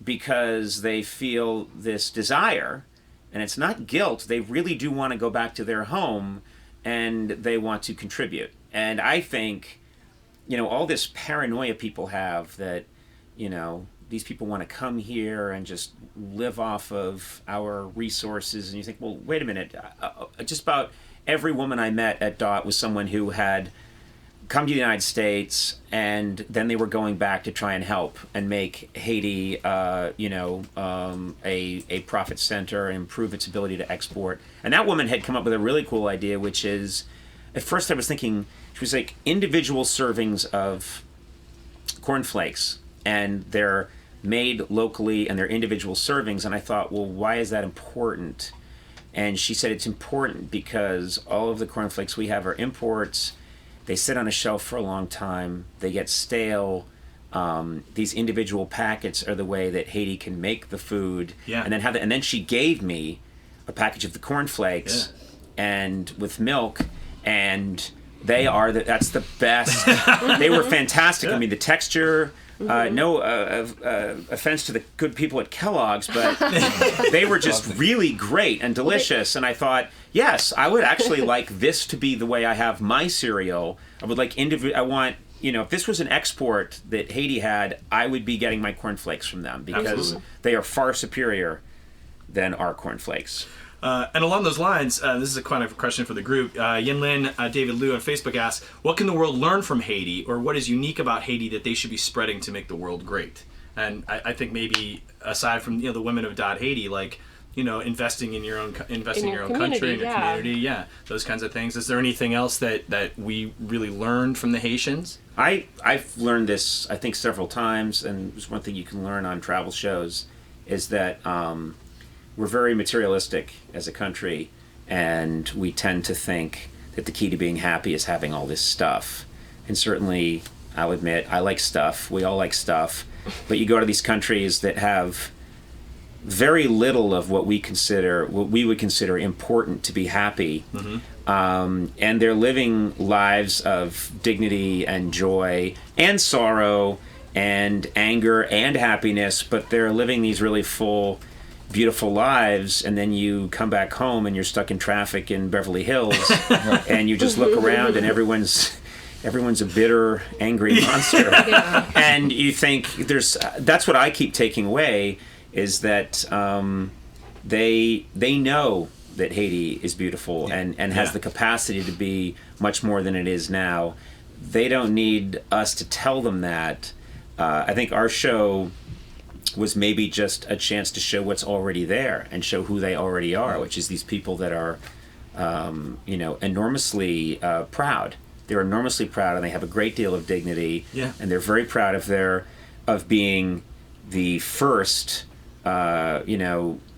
Speaker 3: because they feel this desire, and it's not guilt. They really do want to go back to their home, and they want to contribute. And I think, all this paranoia people have that, these people want to come here and just live off of our resources. And you think, well, wait a minute. Just about every woman I met at DOT was someone who had come to the United States, and then they were going back to try and help and make Haiti, a profit center and improve its ability to export. And that woman had come up with a really cool idea, which is, at first I was thinking, she was like, individual servings of cornflakes, and they're made locally, and they're individual servings. And I thought, well, why is that important? And she said it's important because all of the cornflakes we have are imports. They sit on a shelf for a long time. They get stale. These individual packets are the way that Haiti can make the food.
Speaker 1: Yeah.
Speaker 3: And then she gave me a package of the cornflakes and with milk, and that's the best. They were fantastic. I mean, the texture. No offense to the good people at Kellogg's, but they were just really great and delicious. And I thought, yes, I would actually like this to be the way I have my cereal. I would like I want, if this was an export that Haiti had, I would be getting my cornflakes from them because they are far superior than our cornflakes.
Speaker 1: And along those lines, this is a kind of question for the group. Yin Lin, David Liu on Facebook asks, what can the world learn from Haiti, or what is unique about Haiti that they should be spreading to make the world great? And I think maybe aside from the women of Dot Haiti, like investing in your own country, in your community, those kinds of things. Is there anything else that we really learned from the Haitians?
Speaker 3: I've learned this, I think, several times, and there's one thing you can learn on travel shows is that. We're very materialistic as a country, and we tend to think that the key to being happy is having all this stuff. And certainly, I'll admit, I like stuff. We all like stuff. But you go to these countries that have very little of what we would consider important to be happy. Mm-hmm. And they're living lives of dignity and joy and sorrow and anger and happiness, but they're living these really full, beautiful lives, and then you come back home and you're stuck in traffic in Beverly Hills and you just look around and everyone's a bitter, angry monster. And you think that's what I keep taking away is that they know that Haiti is beautiful and has the capacity to be much more than it is now. They don't need us to tell them that. I think our show was maybe just a chance to show what's already there and show who they already are, which is these people that are, enormously proud. They're enormously proud, and they have a great deal of dignity. Yeah. And they're very proud of being the first,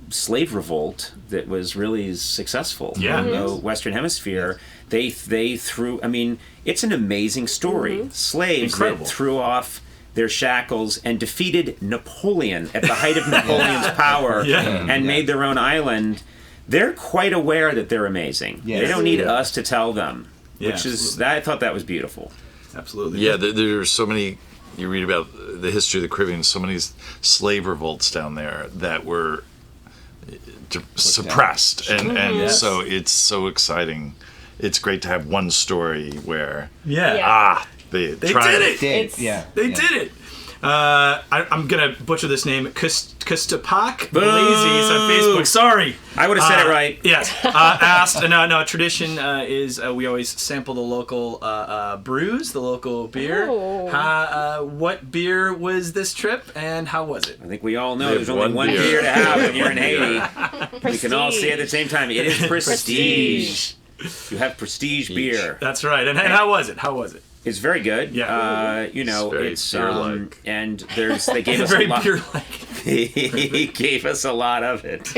Speaker 3: slave revolt that was really successful in the Western Hemisphere. They threw. I mean, it's an amazing story. Slaves that threw off their shackles and defeated Napoleon at the height of Napoleon's power and made their own island. They're quite aware that they're amazing. Yes. They don't need us to tell them, I thought that was beautiful.
Speaker 1: Absolutely.
Speaker 4: Yeah, there are so many, you read about the history of the Caribbean, so many slave revolts down there that were suppressed. And so it's so exciting. It's great to have one story where, They did it. They
Speaker 1: did it. I'm gonna butcher this name. Kustapak Blazes on Facebook. Sorry,
Speaker 3: I would have said it right.
Speaker 1: Yes. Asked. No. Tradition is we always sample the local brews, the local beer. What beer was this trip, and how was it?
Speaker 3: I think we all know there's only one beer to have when you're in Haiti. We can all say at the same time, it is Prestige. You have Prestige beer.
Speaker 1: That's right. And how was it?
Speaker 3: It's very good.
Speaker 1: Yeah.
Speaker 3: It's and they gave us a lot. They gave us a lot of it.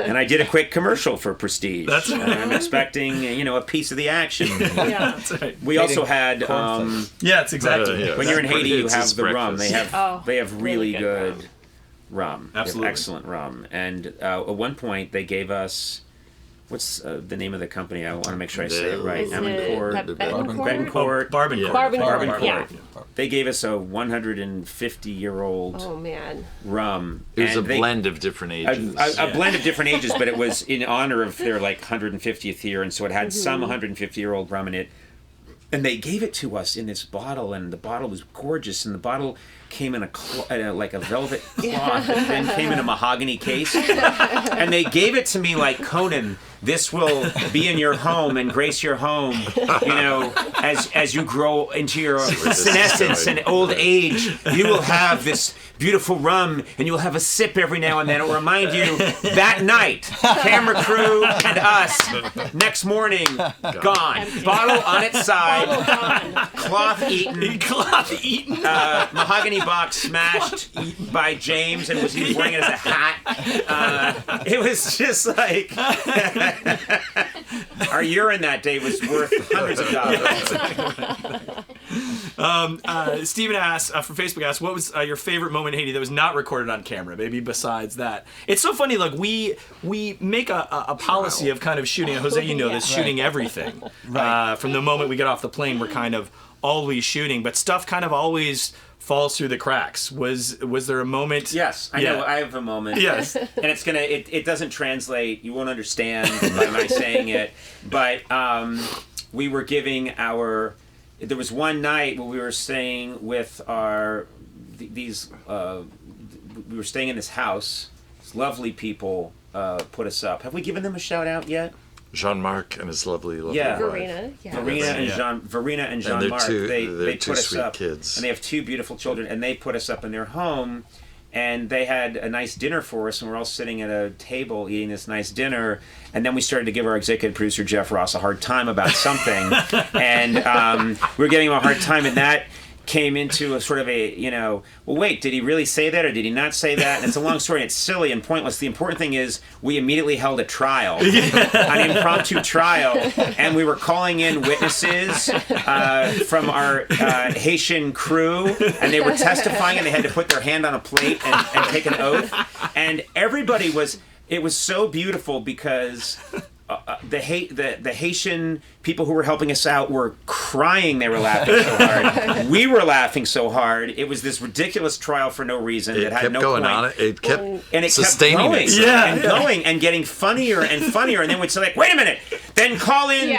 Speaker 3: And I did a quick commercial for Prestige.
Speaker 1: That's right.
Speaker 3: I'm expecting, a piece of the action.
Speaker 1: That's right.
Speaker 3: We also had
Speaker 1: it's exactly.
Speaker 3: When you're in Haiti, you have the rum. They have really good rum.
Speaker 1: Absolutely.
Speaker 3: They have excellent rum. And at one point they gave us what's the name of the company? I want to make sure I say it right.
Speaker 2: Barbancourt. Yeah.
Speaker 3: They gave us a 150-year-old rum.
Speaker 4: It was a blend of different ages.
Speaker 3: A blend of different ages, but it was in honor of their 150th year, and so it had some 150-year-old rum in it. And they gave it to us in this bottle, and the bottle was gorgeous, and the bottle came in like a velvet cloth, and then came in a mahogany case. And they gave it to me like, Conan, this will be in your home and grace your home, as you grow into your senescence and old age. You will have this beautiful rum, and you will have a sip every now and then. It will remind you that night, camera crew and us, next morning, gone.
Speaker 2: Empty.
Speaker 3: Bottle on its side,
Speaker 2: Gone.
Speaker 3: cloth eaten, mahogany box smashed by James, and he was wearing it as a hat. It was just like our urine that day was worth hundreds of dollars.
Speaker 1: Steven asks, from Facebook asks, what was your favorite moment in Haiti that was not recorded on camera? Maybe besides that. It's so funny, like we make a policy of kind of shooting, Jose, you know this, shooting everything. From the moment we get off the plane, we're kind of always shooting, but stuff kind of always falls through the cracks. Was there a moment?
Speaker 3: Yes, I know. I have a moment.
Speaker 1: Yes,
Speaker 3: and it's gonna. It doesn't translate. You won't understand by my saying it. But we were giving our. There was one night where we were staying with these. We were staying in this house. These lovely people put us up. Have we given them a shout out yet?
Speaker 4: Jean-Marc and his lovely wife.
Speaker 2: Verena,
Speaker 3: Verena and Jean-Marc, they
Speaker 4: two
Speaker 3: put us
Speaker 4: sweet
Speaker 3: up,
Speaker 4: kids.
Speaker 3: and they have two beautiful children, and they put us up in their home, and they had a nice dinner for us, and we're all sitting at a table eating this nice dinner, and then we started to give our executive producer, Jeff Ross, a hard time about something, and we were giving him a hard time, and that came into a sort of well, wait, did he really say that or did he not say that? And it's a long story, and it's silly and pointless. The important thing is we immediately held a trial, an impromptu trial, and we were calling in witnesses from our Haitian crew, and they were testifying, and they had to put their hand on a plate and take an oath. And everybody it was so beautiful because the Haitian people who were helping us out were crying. They were laughing so hard. We were laughing so hard. It was this ridiculous trial for no reason. It had no point.
Speaker 4: It kept
Speaker 3: and it
Speaker 4: sustaining
Speaker 3: kept going,
Speaker 4: itself.
Speaker 3: and going, and getting funnier and funnier. And then we'd say, like, wait a minute. Then call in,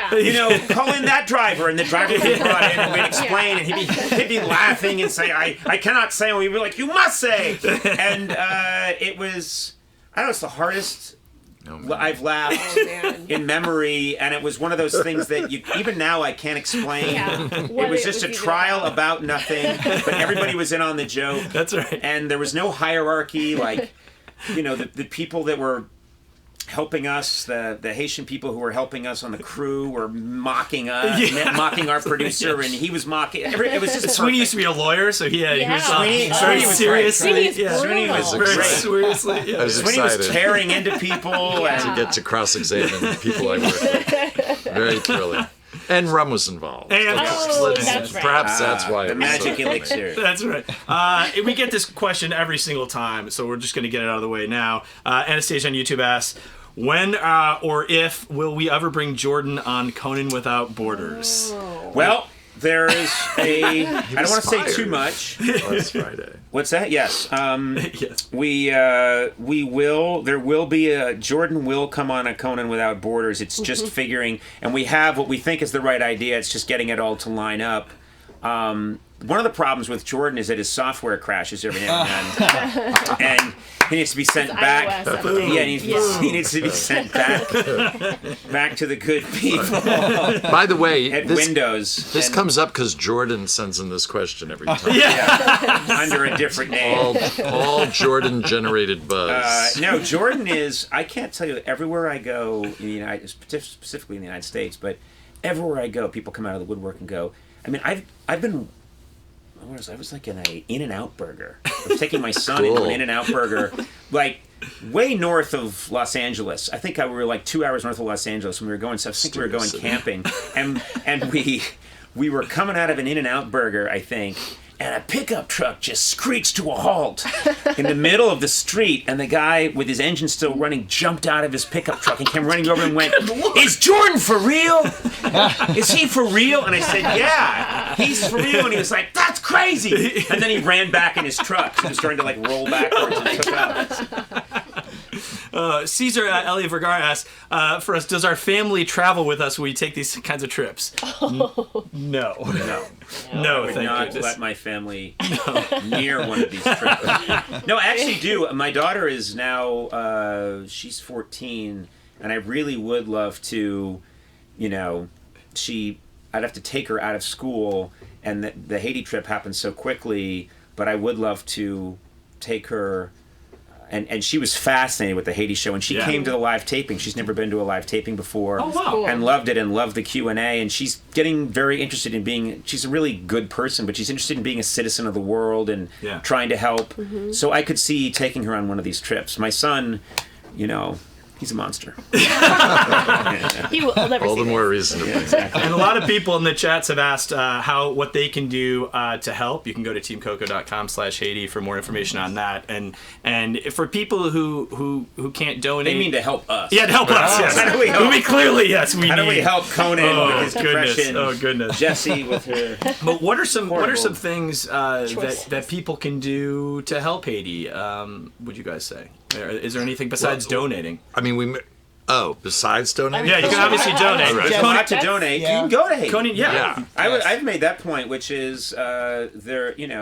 Speaker 3: call in that driver, and the driver would be brought in, and we'd explain, and he'd be laughing and say, I cannot say. And we'd be like, you must say. And it was, I don't know, it's the hardest. I've laughed in memory, and it was one of those things that even now I can't explain. It was just a trial about nothing, but everybody was in on the joke.
Speaker 1: That's right.
Speaker 3: And there was no hierarchy, like, the people that were helping us, the Haitian people who were helping us on the crew were mocking us, mocking our producer, and he was mocking. It was just
Speaker 1: Sweeney used to be a lawyer, so he was
Speaker 3: Sweeney was
Speaker 1: seriously.
Speaker 3: Sweeney was
Speaker 1: very seriously.
Speaker 4: I was
Speaker 3: Sweeney
Speaker 4: excited
Speaker 3: was tearing into people
Speaker 4: to get to cross-examine people I work with. Very thrilling. And rum was involved.
Speaker 2: that's right.
Speaker 4: Perhaps that's why
Speaker 3: the
Speaker 4: it was
Speaker 3: magic
Speaker 4: so
Speaker 3: elixir.
Speaker 1: That's right. We get this question every single time, so we're just going to get it out of the way now. Anastasia on YouTube asks, when or if will we ever bring Jordan on Conan Without Borders?
Speaker 3: Well, there is I don't want to say too much.
Speaker 4: Last Friday.
Speaker 3: What's that? Yes.
Speaker 1: Yes.
Speaker 3: We will. There will be Jordan will come on a Conan Without Borders. It's just figuring, and we have what we think is the right idea. It's just getting it all to line up. One of the problems with Jordan is that his software crashes every now and then, and he needs to be sent back. Yeah, he needs to be sent back to the good people.
Speaker 4: By the way,
Speaker 3: at Windows.
Speaker 4: This comes up because Jordan sends in this question every time.
Speaker 3: Under a different name.
Speaker 4: All Jordan-generated buzz.
Speaker 3: No, Jordan is. I can't tell you. Everywhere I go in the United, specifically in the United States, but everywhere I go, people come out of the woodwork and go. I mean, I've been. I was like in a In-N-Out Burger. I was taking my son into an In-N-Out Burger, like way north of Los Angeles. I think we were like 2 hours north of Los Angeles when we were going. So I think we were going camping, and we were coming out of an In-N-Out Burger, I think. And a pickup truck just screeched to a halt in the middle of the street, and the guy with his engine still running jumped out of his pickup truck and came running over and went, "Is Jordan for real? Is he for real?" And I said, "Yeah, he's for real." And he was like, "That's crazy!" And then he ran back in his truck. He was starting to like roll backwards and took off.
Speaker 1: Caesar Elliot Vergara asks for us, does our family travel with us when we take these kinds of trips?
Speaker 3: No. I would
Speaker 1: thank
Speaker 3: not
Speaker 1: goodness.
Speaker 3: let my family near one of these trips. No, I actually do. My daughter is now, she's 14, and I really would love to, I'd have to take her out of school, and the Haiti trip happened so quickly, but I would love to take her, and she was fascinated with the Haiti show, and she came to the live taping. She's never been to a live taping before.
Speaker 1: Oh, wow.
Speaker 3: And loved it, and loved the Q&A, and she's getting very interested in being, she's a really good person, but she's interested in being a citizen of the world and trying to help. Mm-hmm. So I could see taking her on one of these trips. My son, he's a monster.
Speaker 2: He will never
Speaker 4: All
Speaker 2: see
Speaker 4: the more
Speaker 2: this.
Speaker 4: reason to
Speaker 3: Exactly.
Speaker 1: And a lot of people in the chats have asked what they can do to help. You can go to teamcoco.com/Haiti for more information on that. And for people who can't donate,
Speaker 3: They mean to help us.
Speaker 1: yeah, to help us. Yes,
Speaker 3: How do we help?
Speaker 1: We clearly we
Speaker 3: How
Speaker 1: need.
Speaker 3: do we help Conan with his
Speaker 1: goodness.
Speaker 3: depression?
Speaker 1: Oh goodness.
Speaker 3: Jessie with her.
Speaker 1: But what are some
Speaker 3: Horrible.
Speaker 1: things that people can do to help Haiti? Would you guys say? Is there anything besides donating?
Speaker 4: I mean, besides donating?
Speaker 1: Yeah, you can obviously donate.
Speaker 4: Right.
Speaker 3: If not to
Speaker 2: That's-
Speaker 3: donate,
Speaker 5: yeah.
Speaker 3: you can go to Haiti.
Speaker 1: Conan, yeah.
Speaker 3: I've made that point, which is Anderson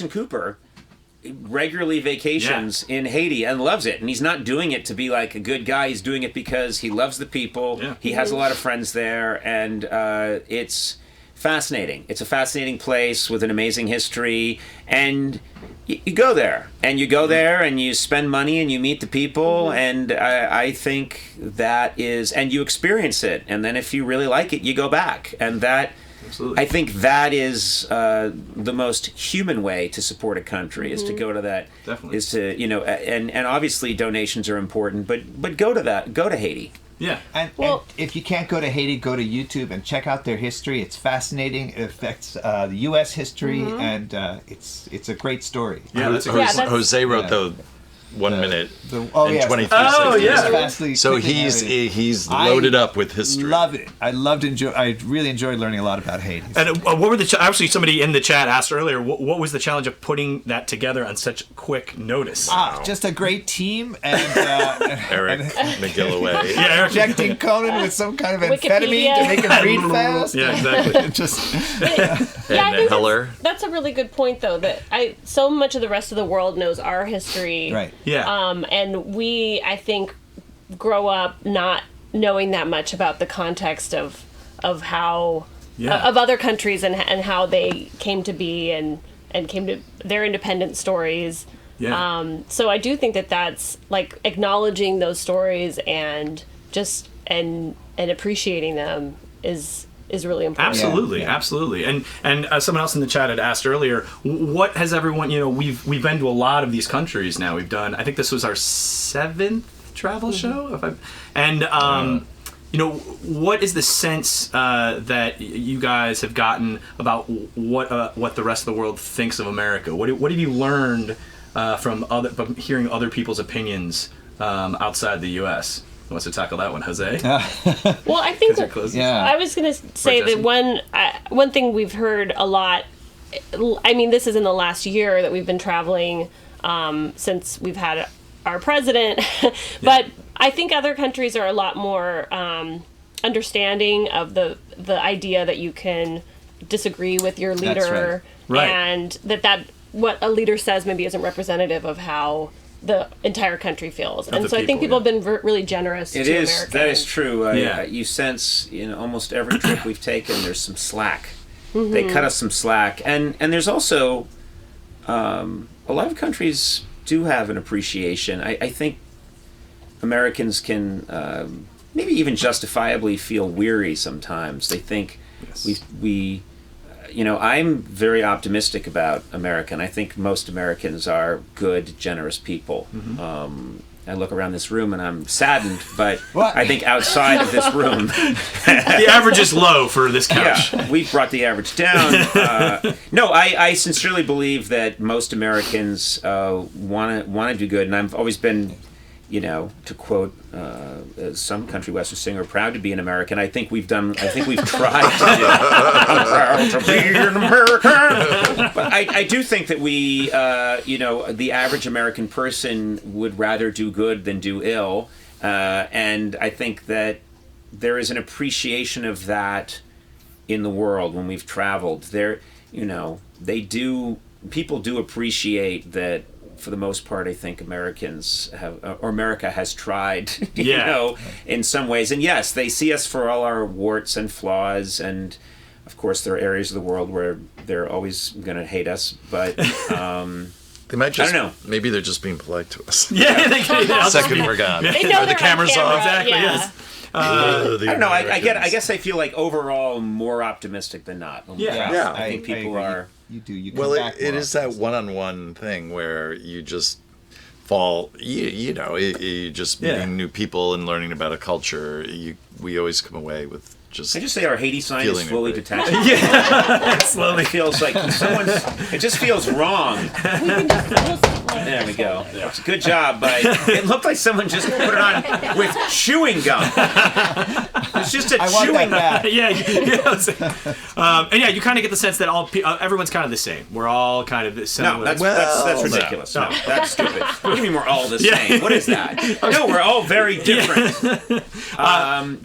Speaker 3: Cooper regularly vacations in Haiti and loves it, and he's not doing it to be like a good guy. He's doing it because he loves the people.
Speaker 1: Yeah.
Speaker 3: He has a lot of friends there, and it's fascinating. It's a fascinating place with an amazing history, and you go there, and you spend money, and you meet the people, and I think that is, and you experience it, and then if you really like it, you go back, and that.
Speaker 1: Absolutely.
Speaker 3: I think that is the most human way to support a country is to go to that.
Speaker 1: Definitely.
Speaker 3: Is to and obviously donations are important, but go to that. Go to Haiti.
Speaker 1: Yeah.
Speaker 5: And if you can't go to Haiti, go to YouTube and check out their history. It's fascinating. It affects the U.S. history, and it's a great story.
Speaker 1: Yeah, that's a
Speaker 4: Jose wrote the 1 minute and 23 seconds.
Speaker 1: Oh, yeah.
Speaker 4: So he's loaded up with history.
Speaker 5: Love it. I really enjoyed learning a lot about Haiti.
Speaker 1: And what were actually somebody in the chat asked earlier, what was the challenge of putting that together on such quick notice?
Speaker 5: Just a great team, and
Speaker 4: Eric McGilloway.
Speaker 1: Yeah, Eric.
Speaker 5: injecting Conan with some kind of amphetamine
Speaker 2: Wikipedia.
Speaker 5: to make him read fast.
Speaker 1: Yeah, exactly.
Speaker 5: Just
Speaker 2: Yeah, I think
Speaker 4: Heller.
Speaker 2: that's a really good point, though. That so much of the rest of the world knows our history,
Speaker 5: right.
Speaker 1: Yeah.
Speaker 2: and we, I think, grow up not knowing that much about the context of how of other countries and how they came to be and came to their independent stories.
Speaker 1: Yeah.
Speaker 2: So I do think that's like acknowledging those stories and just and appreciating them is really important.
Speaker 1: Absolutely,
Speaker 5: Yeah.
Speaker 1: absolutely. And someone else in the chat had asked earlier, what has everyone? We've been to a lot of these countries now. We've done. I think this was our 7th travel show. What is the sense that you guys have gotten about what the rest of the world thinks of America? What have you learned from hearing other people's opinions outside the U.S.? Who wants to tackle that one, Jose?
Speaker 2: Well, I think I was going to say that one thing we've heard a lot. I mean, this is in the last year that we've been traveling since we've had our president, but I think other countries are a lot more understanding of the idea that you can disagree with your leader,
Speaker 1: Right.
Speaker 2: and that what a leader says maybe isn't representative of how the entire country feels. And so I think people have been really generous to Americans.
Speaker 3: That is true.
Speaker 1: Yeah.
Speaker 3: You sense in almost every trip we've taken, there's some slack. They cut us some slack. And there's also, a lot of countries do have an appreciation. I think Americans can maybe even justifiably feel weary sometimes. They think I'm very optimistic about America, and I think most Americans are good, generous people. Mm-hmm. I look around this room and I'm saddened, but I think outside of this room...
Speaker 1: The average is low for this couch.
Speaker 3: Yeah, we've brought the average down. I sincerely believe that most Americans want to do good, and I've always been... to quote some country western singer, proud to be an American. I think we've tried to do. I'm proud to be an American. But I do think that we, the average American person would rather do good than do ill. And I think that there is an appreciation of that in the world when we've traveled. People do appreciate that. For the most part, I think Americans have, or America has tried, in some ways. And yes, they see us for all our warts and flaws. And of course, there are areas of the world where they're always going to hate us. But
Speaker 4: they might just, I don't know. Maybe they're just being polite to us.
Speaker 1: Yeah, they can.
Speaker 4: Second we're gone.
Speaker 2: They know
Speaker 4: the camera's off.
Speaker 1: Exactly.
Speaker 2: Yeah.
Speaker 1: Yes.
Speaker 3: I don't know. I guess I feel like overall more optimistic than not. When we travel. I think people are.
Speaker 5: You do. You
Speaker 4: well, it is that one-on-one thing where you just fall. You just meeting new people and learning about a culture. We always come away with just.
Speaker 3: I just say our Haiti sign is slowly detaching.
Speaker 1: Yeah, slowly
Speaker 3: feels like someone's. It just feels wrong. There we go. It's a good job, but it looked like someone just put it on with chewing gum. It's just a chewing gum.
Speaker 1: And you kind of get the sense that everyone's kind of the same. We're all kind of the same.
Speaker 3: No, that's ridiculous. No, that's stupid. What do you mean we're all the same? What is that? No, we're all very different.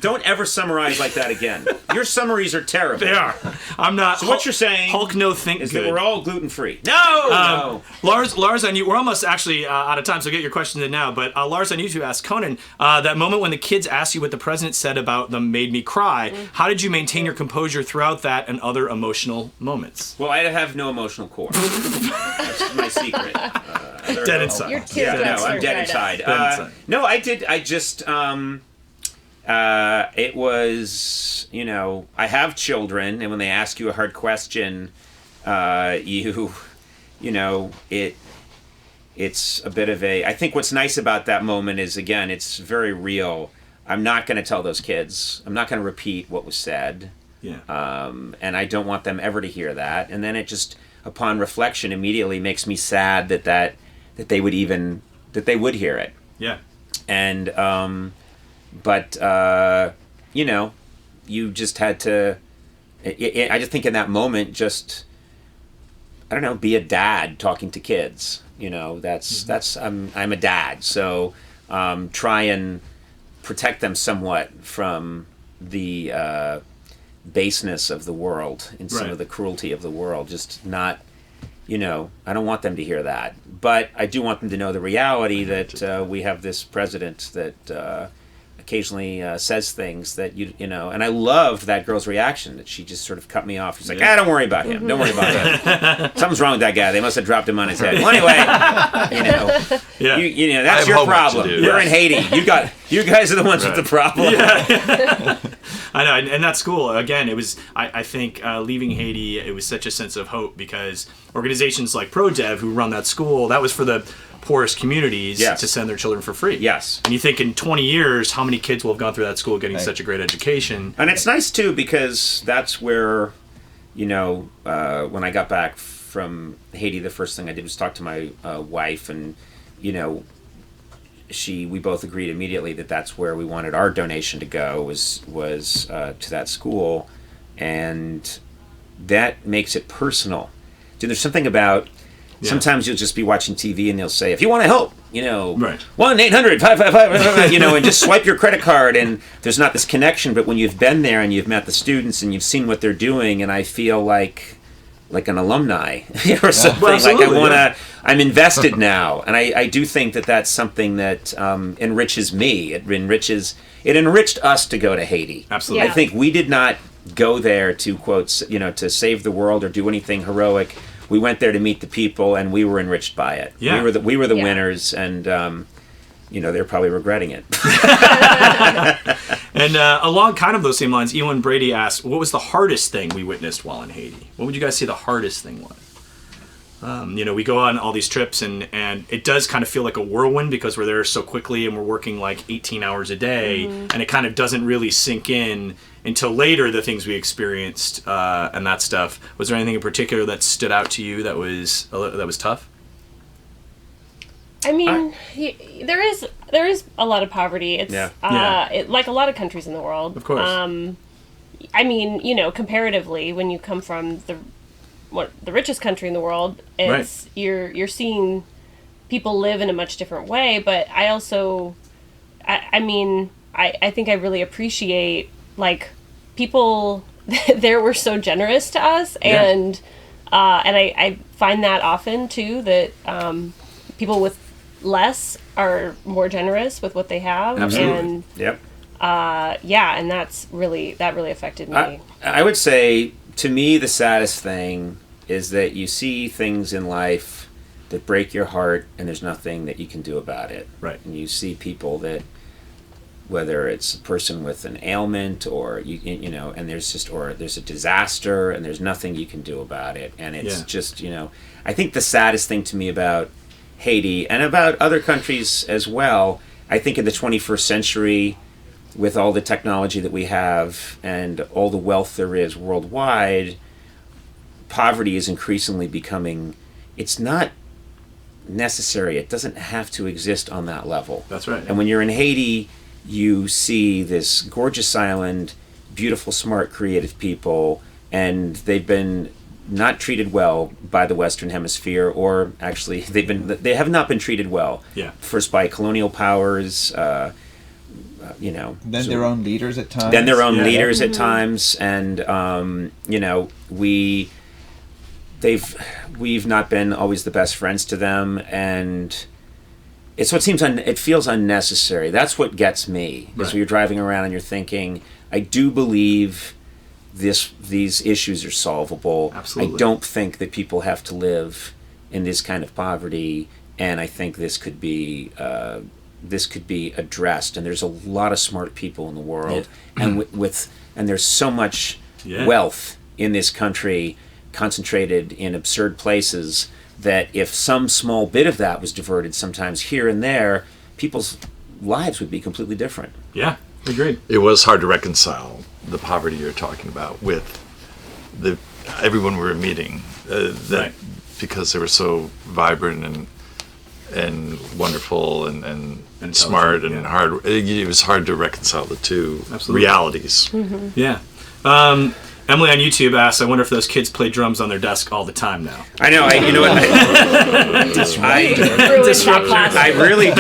Speaker 3: Don't ever summarize like that again. Your summaries are terrible.
Speaker 1: They are. I'm not.
Speaker 3: So what you're saying?
Speaker 1: Hulk, no, think
Speaker 3: is
Speaker 1: good.
Speaker 3: That we're all gluten free. No.
Speaker 1: Lars, on you. We're almost actually out of time, so get your questions in now. But Lars, on YouTube asked Conan, that moment when the kids asked you what the president said about them made me cry. How did you maintain your composure throughout that and other emotional moments?
Speaker 3: Well, I have no emotional core. That's my secret.
Speaker 1: Dead inside.
Speaker 2: You're I'm
Speaker 3: dead inside. No, I did. I just. It was, I have children, and when they ask you a hard question, it's a bit of a. I think what's nice about that moment is, again, it's very real. I'm not going to tell those kids. I'm not going to repeat what was said.
Speaker 1: Yeah.
Speaker 3: And I don't want them ever to hear that. And then it just, upon reflection, immediately makes me sad that they would hear it.
Speaker 1: Yeah.
Speaker 3: And you just had to. I just think in that moment, just I don't know, be a dad talking to kids. That's I'm a dad, so try and protect them somewhat from the baseness of the world and some of the cruelty of the world. Just not, I don't want them to hear that, but I do want them to know the reality that we have this president that occasionally says things that and I loved that girl's reaction, that she just sort of cut me off. She's like, don't worry about him. Don't worry about him. Something's wrong with that guy. They must have dropped him on his head. Well, anyway, that's your problem. We're in Haiti. You guys are the ones with the problem.
Speaker 1: Yeah. I know, and that school, again, it was, I think, leaving Haiti, it was such a sense of hope because organizations like ProDev, who run that school, that was for the poorest communities to send their children for free.
Speaker 3: Yes.
Speaker 1: And you think in 20 years, how many kids will have gone through that school getting such a great education?
Speaker 3: And it's nice, too, because that's where, when I got back from Haiti, the first thing I did was talk to my wife, and, we both agreed immediately that that's where we wanted our donation to go, was to that school, and that makes it personal. Dude, there's something about. Sometimes you'll just be watching TV and they'll say, if you want to help, 1-800-555, and just swipe your credit card, and there's not this connection. But when you've been there and you've met the students and you've seen what they're doing, and I feel like an alumni or something, I'm invested now. And I do think that that's something that enriches me. It enriched us to go to Haiti.
Speaker 1: Absolutely.
Speaker 3: I think we did not go there to, quotes, to save the world or do anything heroic. We went there to meet the people, and we were enriched by it.
Speaker 1: Yeah.
Speaker 3: We were the winners, and they're probably regretting it.
Speaker 1: And along kind of those same lines, Ewan Brady asked, "What was the hardest thing we witnessed while in Haiti? What would you guys say the hardest thing was?" We go on all these trips, and it does kind of feel like a whirlwind because we're there so quickly, and we're working like 18 hours a day, and it kind of doesn't really sink in until later, the things we experienced and that stuff. Was there anything in particular that stood out to you that was tough?
Speaker 2: I mean, there is a lot of poverty. It's like a lot of countries in the world.
Speaker 1: Of course.
Speaker 2: I mean, comparatively, when you come from the richest country in the world. It's you're seeing people live in a much different way, but I also, I mean, I think I really appreciate, like, people there were so generous to us, and I find that often too, that people with less are more generous with what they have.
Speaker 1: Absolutely.
Speaker 2: And
Speaker 3: Yep.
Speaker 2: and that really affected me.
Speaker 3: I would say, to me, the saddest thing is that you see things in life that break your heart, and there's nothing that you can do about it.
Speaker 1: Right.
Speaker 3: And you see people that, whether it's a person with an ailment, or you know, and there's a disaster, and there's nothing you can do about it, and it's just, you know, I think the saddest thing to me about Haiti, and about other countries as well, I think in the 21st century, with all the technology that we have and all the wealth there is worldwide, poverty is increasingly becoming, it's not necessary. It doesn't have to exist on that level.
Speaker 1: That's right.
Speaker 3: And when you're in Haiti, you see this gorgeous island, beautiful, smart, creative people, and they've been not treated well by the Western Hemisphere, or actually they have not been treated well.
Speaker 1: Yeah.
Speaker 3: First by colonial powers, you know.
Speaker 5: Then their own leaders at times.
Speaker 3: Then their own leaders at times, and you know, we've not been always the best friends to them, and it's what seems it feels unnecessary. That's what gets me. Because you're driving around and you're thinking, I do believe these issues are solvable.
Speaker 1: Absolutely.
Speaker 3: I don't think that people have to live in this kind of poverty, and I think this could be addressed. And there's a lot of smart people in the world, and and there's so much wealth in this country concentrated in absurd places, that if some small bit of that was diverted sometimes here and there, people's lives would be completely different.
Speaker 1: Yeah, agreed.
Speaker 4: It was hard to reconcile the poverty you're talking about with everyone we were meeting, because they were so vibrant and wonderful and smart and hard. It was hard to reconcile the two realities.
Speaker 2: Mm-hmm.
Speaker 1: Yeah. Emily on YouTube asks, I wonder if those kids play drums on their desk all the time now.
Speaker 3: I know. You know what? I really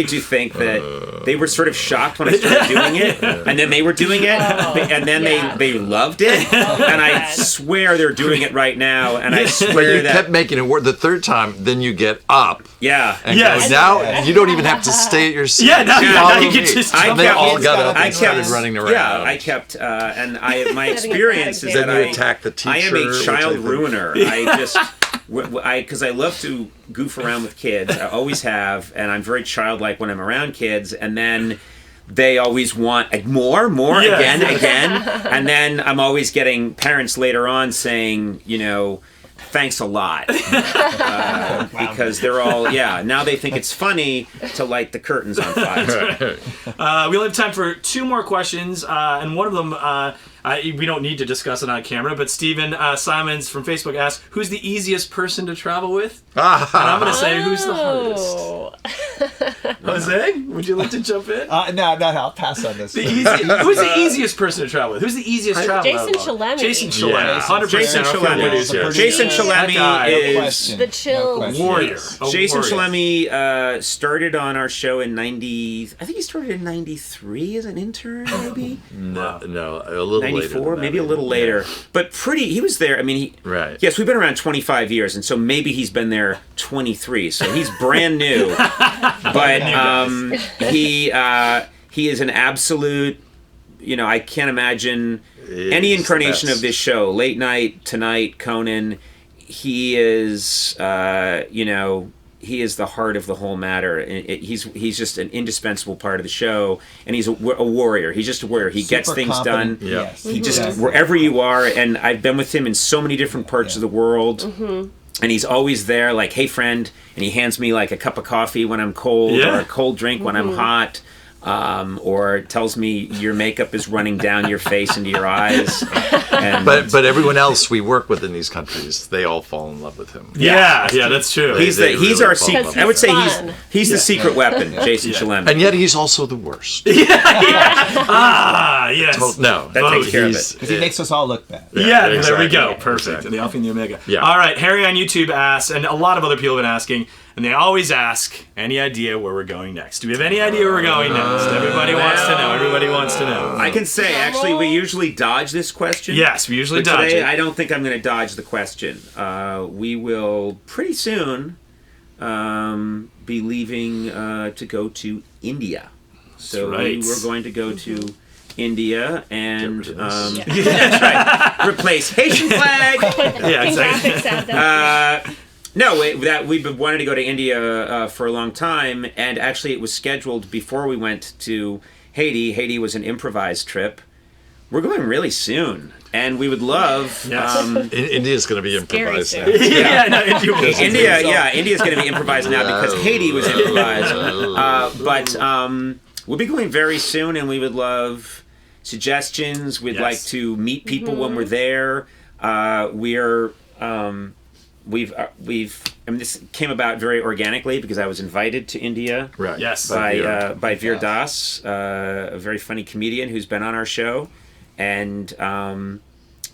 Speaker 3: do think that they were sort of shocked when I started doing it, and then they were doing it, and then they loved it, and I swear they're doing it right now, and I swear
Speaker 4: you kept making it work. The third time, then you get up.
Speaker 3: Yeah.
Speaker 4: And go, now you don't even have to stay at your seat.
Speaker 1: Yeah, now you can just.
Speaker 4: They all got up and started running around.
Speaker 3: Yeah, I kept, and my experience is that
Speaker 4: then you attack the teacher.
Speaker 3: I am a child ruiner. Because I love to goof around with kids. I always have, and I'm very childlike when I'm around kids, and then they always want more, again, and then I'm always getting parents later on saying, you know, thanks a lot, because they're all now they think it's funny to light the curtains on fire.
Speaker 1: We only have time for two more questions, and one of them we don't need to discuss it on camera, but Stephen Simons from Facebook asks, who's the easiest person to travel with? And I'm going to say, who's the hardest? Jose, would you like to jump in?
Speaker 5: No, I'll pass on this.
Speaker 1: Who's the easiest person to travel with? Who's the easiest traveler?
Speaker 2: Jason Shalemi.
Speaker 1: Jason Shalemi. 100%.
Speaker 3: Jason Shalemi.
Speaker 1: Jason
Speaker 3: Shalemi is
Speaker 2: the chill
Speaker 1: warrior.
Speaker 3: Jason Shalemi started on our show in 90. I think he started in 93 as an intern, maybe.
Speaker 4: No, a little
Speaker 3: 94, maybe a little later. But he was there. I mean, yes, we've been around 25 years, and so maybe he's been there 23. So he's brand new. But he is an absolute. You know, I can't imagine any incarnation of this show. Late Night, Tonight, Conan. He is, he is the heart of the whole matter. He's just an indispensable part of the show, and he's a warrior. He's just a warrior. He gets things done.
Speaker 4: Yeah.
Speaker 3: He just wherever you are, and I've been with him in so many different parts of the world. Mm-hmm. And he's always there, like, hey, friend, and he hands me, like, a cup of coffee when I'm cold, or a cold drink when I'm hot. or tells me your makeup is running down your face into your eyes. And
Speaker 4: but everyone else we work with in these countries, they all fall in love with him.
Speaker 1: Yeah, that's true.
Speaker 3: He's
Speaker 4: really
Speaker 3: our secret. I would say he's the secret weapon, Jason Chalem.
Speaker 4: And yet he's also the worst.
Speaker 1: Yes.
Speaker 4: No,
Speaker 3: that takes care of it.
Speaker 5: Because he makes us all look bad.
Speaker 1: Yeah,
Speaker 4: exactly.
Speaker 1: there we go. Perfect.
Speaker 4: Exactly.
Speaker 1: And the Alpha and the Omega.
Speaker 4: Yeah.
Speaker 1: All right, Harry on YouTube asks, and a lot of other people have been asking, and they always ask, any idea where we're going next? Do we have any idea where we're going next? Everybody wants to know. Everybody wants to know.
Speaker 3: I can say, actually, we usually dodge this question.
Speaker 1: Yes, we usually
Speaker 3: but
Speaker 1: dodge
Speaker 3: today,
Speaker 1: it.
Speaker 3: I don't think I'm going to dodge the question. We will pretty soon be leaving to go to India. So we're going to go to India and that's right. Replace Haitian flag.
Speaker 1: Yeah, exactly.
Speaker 3: We've been wanting to go to India for a long time, and actually it was scheduled before we went to Haiti. Haiti was an improvised trip. We're going really soon, and we would love.
Speaker 4: India's going to be improvised now.
Speaker 3: India's going to be improvised now because Haiti was improvised. But we'll be going very soon, and we would love suggestions. We'd like to meet people when we're there. This came about very organically because I was invited to India.
Speaker 4: Right.
Speaker 1: Yes.
Speaker 3: By Veer Das, a very funny comedian who's been on our show, and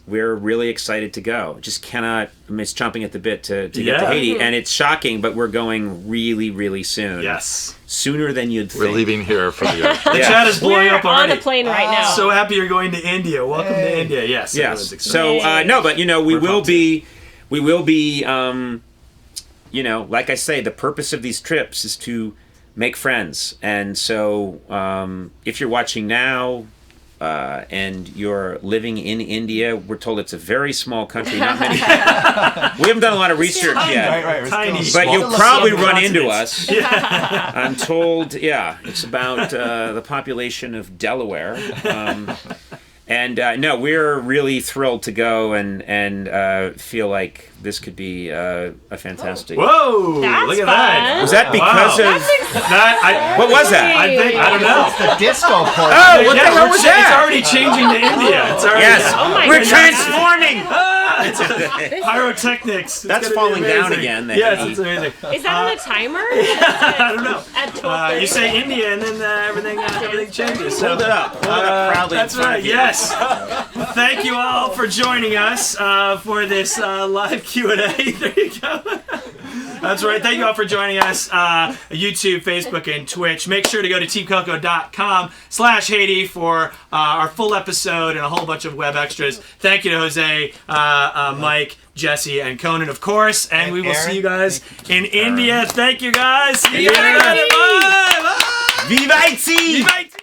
Speaker 3: we're really excited to go. Just cannot miss chomping at the bit to get to Haiti, and it's shocking, but we're going really, really soon.
Speaker 1: Yes.
Speaker 3: Sooner than you'd think.
Speaker 4: We're leaving here for the earth.
Speaker 1: The chat is blowing up already.
Speaker 2: On a plane right now.
Speaker 1: So happy you're going to India. Welcome to India. Yes.
Speaker 3: So but we will be, like I say, the purpose of these trips is to make friends. And so if you're watching now and you're living in India, we're told it's a very small country, not many people. We haven't done a lot of research yet.
Speaker 5: Right.
Speaker 1: Tiny.
Speaker 3: But you'll probably run into us.
Speaker 1: Yeah.
Speaker 3: I'm told, it's about the population of Delaware. We're really thrilled to go and feel like this could be a fantastic.
Speaker 1: Whoa!
Speaker 2: That's
Speaker 1: look at that.
Speaker 2: fun.
Speaker 3: Was that because of what was that?
Speaker 1: I don't know.
Speaker 5: It's the disco part.
Speaker 3: Oh, what the hell was
Speaker 1: It's
Speaker 3: that?
Speaker 1: already changing to India. It's already
Speaker 3: Yes,
Speaker 2: Oh my
Speaker 3: we're
Speaker 2: goodness.
Speaker 3: transforming.
Speaker 1: pyrotechnics. It's
Speaker 3: That's
Speaker 1: gonna be
Speaker 3: falling down
Speaker 1: amazing.
Speaker 3: again.
Speaker 1: Yes, it's amazing.
Speaker 2: Is that on a timer?
Speaker 1: I don't know.
Speaker 2: At 12:30?
Speaker 1: You say India, and then everything changes.
Speaker 3: Hold it up. Hold it up proudly.
Speaker 1: That's
Speaker 3: in front
Speaker 1: right.
Speaker 3: of you.
Speaker 1: Yes. Thank you all for joining us for this live Q&A. There you go. That's right. Thank you all for joining us. YouTube, Facebook, and Twitch. Make sure to go to teamcoco.com/Haiti for our full episode and a whole bunch of web extras. Thank you to Jose, Mike, Jesse, and Conan, of course. And we will see you guys in India. Thank you, guys. See you later. Bye. Bye.
Speaker 3: Viva Haiti!
Speaker 1: Viva Haiti!